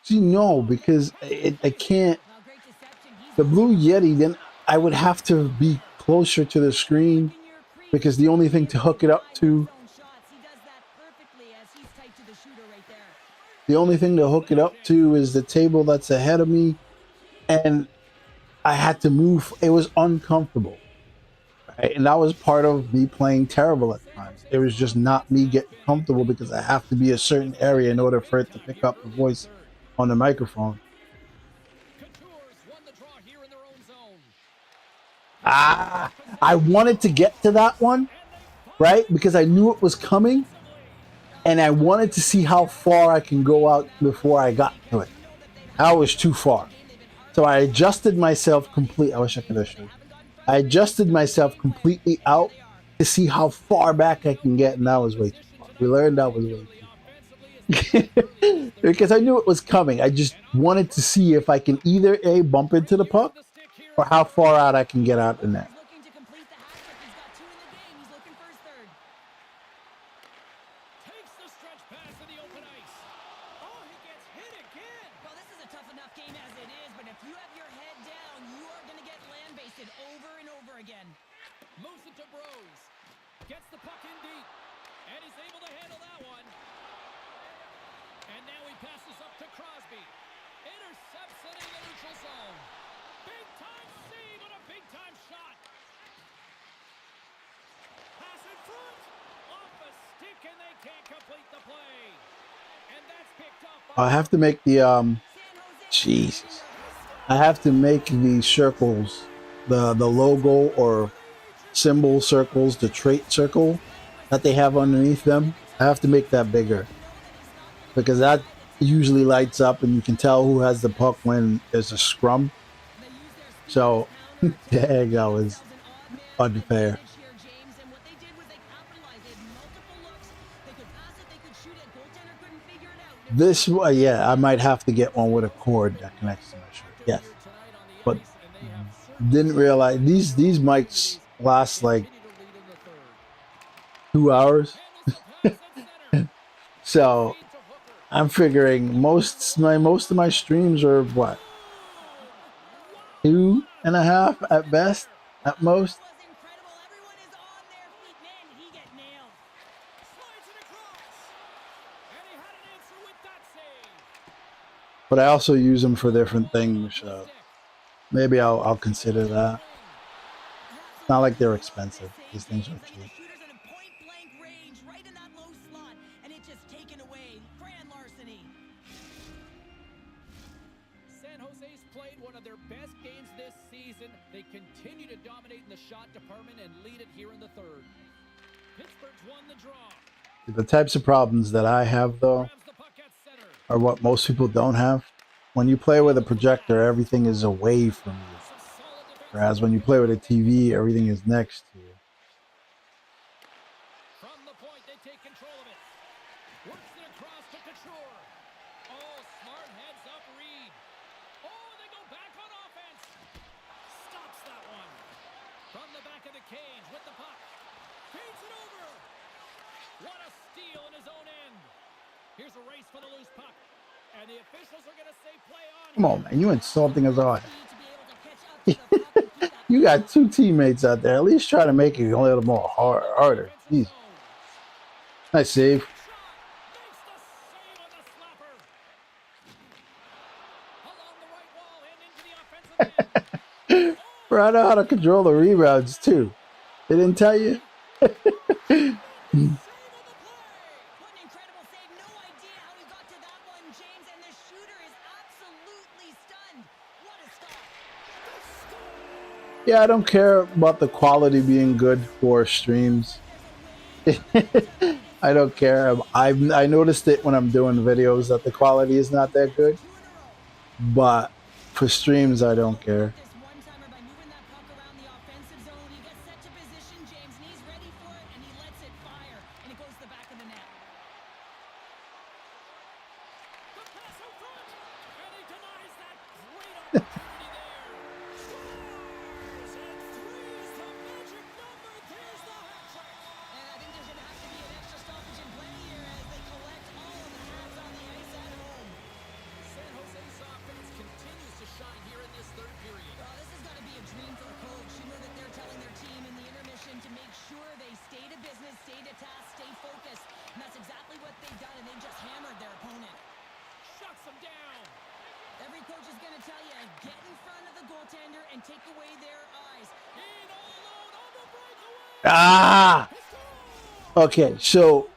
See, no, because I can't. Well, great deception. He's The on Blue top. Yeti, then I would have to be closer to the screen In your crease, because the only thing to hook it up to, wide zone shots. He does that perfectly as he's tight to the shooter right there. the only thing to hook it up to is the table that's ahead of me, and I had to move. It was uncomfortable, right? And that was part of me playing terrible at times. It was just not me getting comfortable because I have to be a certain area in order for it to pick up the voice on the microphone. Couture's won the draw here in their own zone. Ah, I wanted to get to that one, right? Because I knew it was coming, and I wanted to see how far I can go out before I got to it. I was too far. So I adjusted myself complete. I wish I could have showed. I adjusted myself completely out to see how far back I can get, and that was way too far. We learned that was way too far. Because I knew it was coming. I just wanted to see if I can either A, bump into the puck, or how far out I can get out the net. Looking to complete the hat trick. He's got 2 in the game. He's looking for his third. Takes the stretch pass in the open ice. Oh, he gets hit again. Well, this is a tough enough game as it is, but if you have your head down, you are going to get land-basted over and over again. Moves it to Bros. Gets the puck in deep. And he's able to handle that one. And now he passes up to Crosby. Intercepts it in the neutral zone. Big time save and a big time shot. Pass in front. Off a stick and they can't complete the play. And that's picked up by I have to make the Jesus. I have to make the circles, the logo or symbol circles, the trait circle that they have underneath them. I have to make that bigger because that usually lights up and you can tell who has the puck when there's a scrum. So, dang, that was unfair. This, yeah, I might have to get one with a cord that connects to my shirt. Yes, but didn't realize these mics last like 2 hours. So I'm figuring most of my streams are what 2.5 at best, at most. Was incredible. Everyone is on their feet. Man, he get nailed. slides it across. And he had an answer with that save. But I also use them for different things. So maybe I'll consider that. It's not like they're expensive. These things are cheap. Shooters in a point-blank range, right in that low slot, and it just taken away. Grand larceny. San Jose's played one of their best games this season. They continue to dominate in the shot department and lead it here in the third. Pittsburgh's won the draw. The types of problems that I have though Grabs the puck at center. are what most people don't have. When you play with a projector, everything is away from you. Some solid defense. Whereas when you play with a TV, everything is next to you. From the point, they take control of it. Works it across to Couture. Oh, smart heads up Reed. Oh, they go back on offense. Stops that one. From the back of the Here's a race for the loose puck. And the officials are going to say play on Come here. on, man. You insulting us hard. For you to be able to catch up to the puck and keep that You puck got alive. two teammates out there. At least try to make it a little more harder. Jeez. Nice save. Shot. Makes the save on the slapper. Along the right wall and into the offensive end. Bro, I know how to control the rebounds too. They didn't tell you? Save of the play. What an incredible save. No idea how he got to that one, James. And the shooter is absolutely stunned. What a stop. Yeah, I don't care about the quality being good for streams. I don't care. I noticed it when I'm doing videos that the quality is not that good. But for streams, I don't care. This one-timer by moving that puck around the offensive zone. He gets set to position, James, and he's ready for it, and he lets it fire, and it goes to the back of the net. The pass out front. And he denies that great opportunity there. Scores! And three is the magic number. There's the hat trick. And I think there's going to have to be an extra stoppage in play here as they collect all of the hats on the ice at home. San Jose's offense continues to shine here in this third period. Oh, this has got to be a dream for a coach. You know that they're telling their team in the intermission to make sure they stay to business, stay to task, stay focused. And that's exactly what they've done, and they've just hammered their opponent. Shuts them down. Every coach is going to tell you, get in front of the goaltender and take away their eyes. In all alone on the breakaway. Ah! Okay, so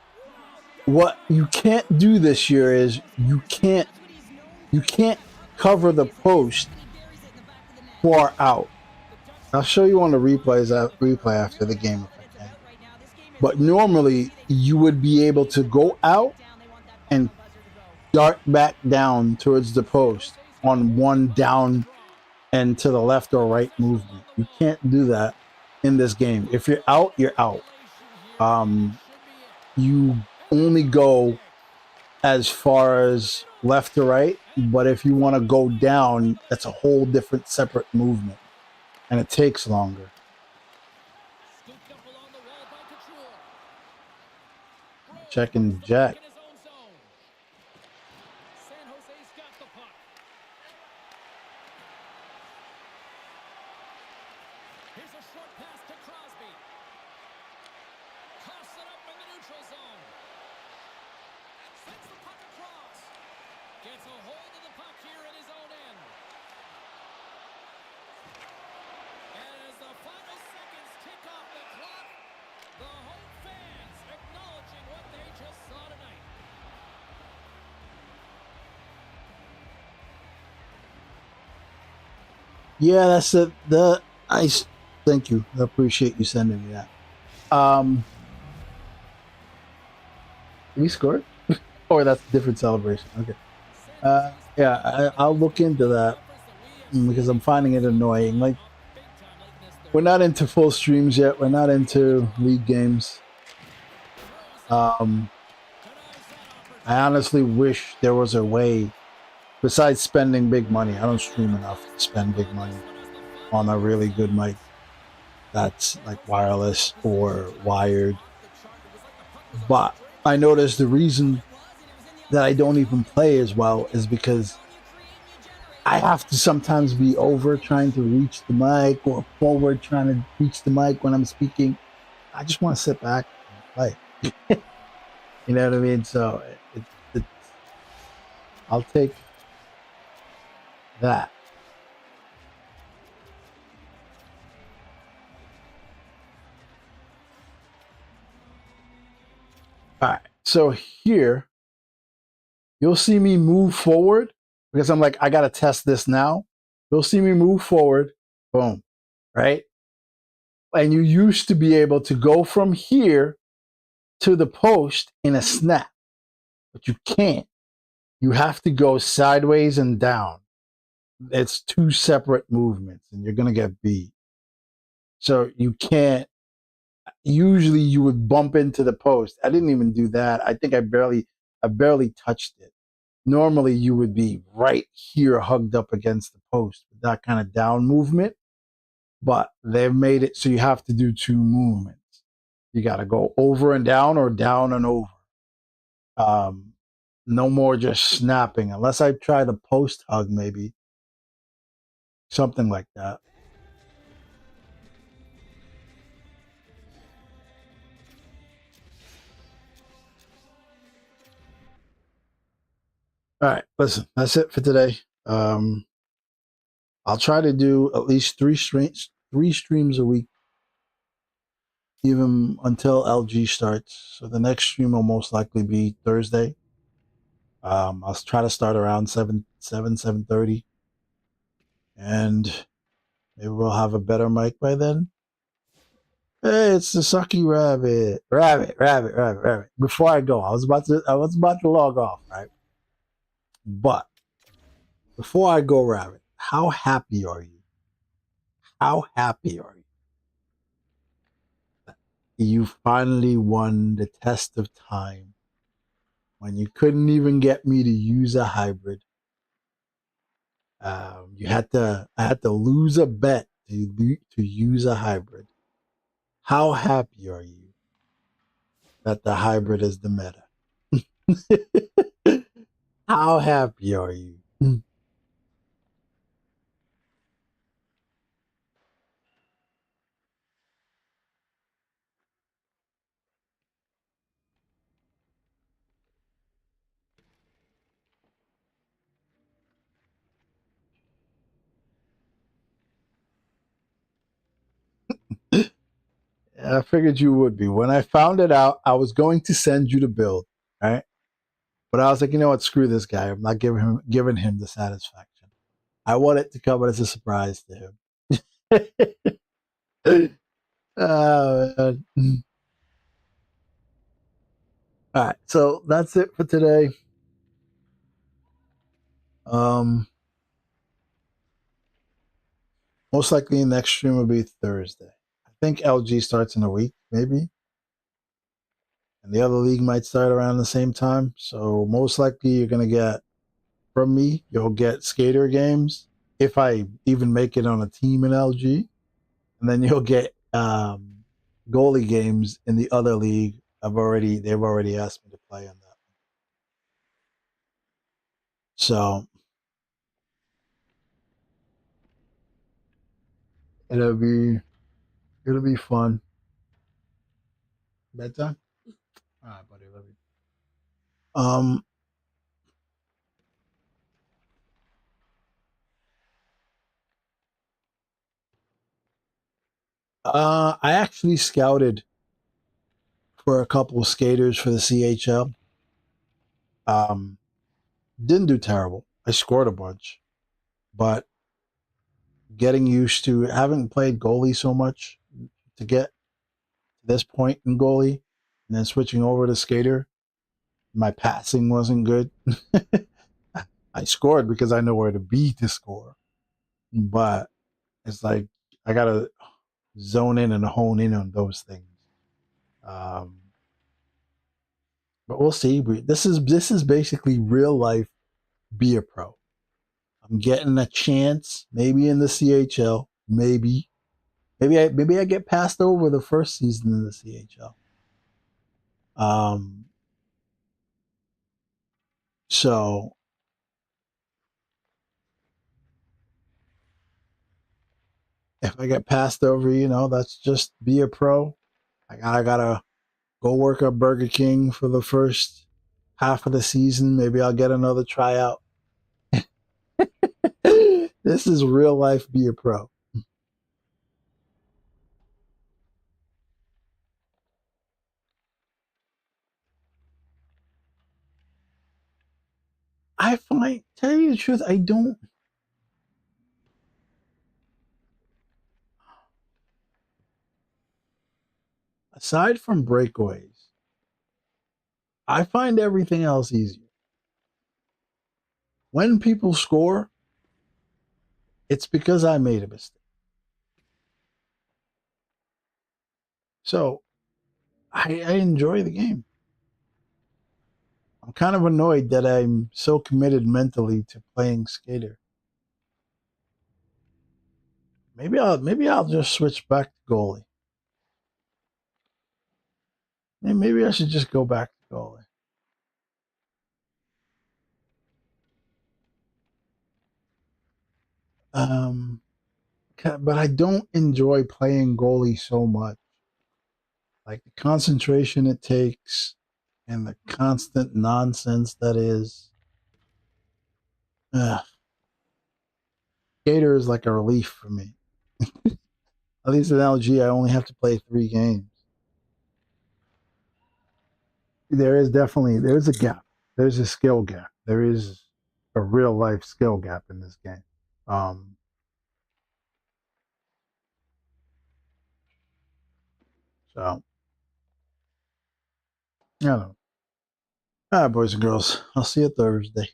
what you can't do this year is you can't cover the post far out. I'll show you on the replay after the game if I can. But normally you would be able to go out and dart back down towards the post on one down and to the left or right movement. You can't do that in this game. If you're out, you're out. You only go as far as left to right, but if you want to go down, that's a whole different separate movement, and it takes longer. Scooped up along the wall by Couture. Checking Jack. In his own zone. San Jose's got the puck. Here's a short pass to Crosby. Coughs it up in the neutral zone. Sends the puck across. Gets a hold of the puck here in his own end. And as the final seconds tick off the clock, the home fans acknowledging what they just saw tonight. Yeah, that's it. Thank you. I appreciate you sending me that. We scored? Or that's a different celebration. Okay. Yeah, I'll look into that because I'm finding it annoying. Like, we're not into full streams yet. We're not into league games. I honestly wish there was a way, besides spending big money. I don't stream enough to spend big money on a really good mic that's like wireless or wired. But I noticed the reason that I don't even play as well is because I have to sometimes be over trying to reach the mic or forward trying to reach the mic when I'm speaking. I just want to sit back and play. You know what I mean? So I'll take that. All right. So here, you'll see me move forward because I'm like, I got to test this now. You'll see me move forward. Boom. Right? And you used to be able to go from here to the post in a snap, but you can't. You have to go sideways and down. It's two separate movements, and you're going to get beat. So you can't. Usually you would bump into the post. I didn't even do that. I think I barely touched it. Normally you would be right here hugged up against the post with that kind of down movement, but they've made it so you have to do two movements. You got to go over and down or down and over. No more just snapping, unless I try the post hug, maybe something like that. All right, listen, that's it for today. I'll try to do at least three streams a week, even until LG starts. So the next stream will most likely be Thursday. I'll try to start around 7:30, and maybe we'll have a better mic by then. Hey, it's the sucky rabbit. Before I go, I was about to log off, right? But before I go, rabbit, how happy are you? How happy are you? You finally won the test of time when you couldn't even get me to use a hybrid. I had to lose a bet to use a hybrid. How happy are you that the hybrid is the meta? How happy are you? I figured you would be. When I found it out, I was going to send you the build, right? But I was like, you know what? Screw this guy. I'm not giving him the satisfaction. I want it to come as a surprise to him. Oh, man. All right, so that's it for today. Most likely next stream will be Thursday. I think LG starts in a week, maybe, and the other league might start around the same time. So most likely you're gonna get from me. You'll get skater games if I even make it on a team in LG, and then you'll get goalie games in the other league. They've already asked me to play on that. So it'll be it'll be fun. Bedtime? All right, buddy. Love you. Um, I actually scouted for a couple of skaters for the CHL. Um, didn't do terrible. I scored a bunch, but getting used to having played goalie so much to get to this point in goalie, and then switching over to skater, my passing wasn't good. I scored because I know where to be to score, but it's like I gotta zone in and hone in on those things. Um, but we'll see. This is basically real life. Be a pro. I'm getting a chance, maybe in the CHL, maybe I get passed over the first season in the CHL. Um, so if I get passed over, that's just be a pro. I gotta go work at Burger King for the first half of the season. Maybe I'll get another tryout. This is real life. Be a pro. Tell you the truth, I don't. Aside from breakaways, I find everything else easier. When people score, it's because I made a mistake. So I enjoy the game. I'm kind of annoyed that I'm so committed mentally to playing skater. Maybe I'll just switch back to goalie. Maybe I should just go back to goalie. but I don't enjoy playing goalie so much. Like the concentration it takes and the constant nonsense that is. Ugh. Skater is like a relief for me. At least in LG, I only have to play 3 games. There's a gap. There's a skill gap. There is a real life skill gap in this game. Um, so I don't know. All right, boys and girls. I'll see you Thursday.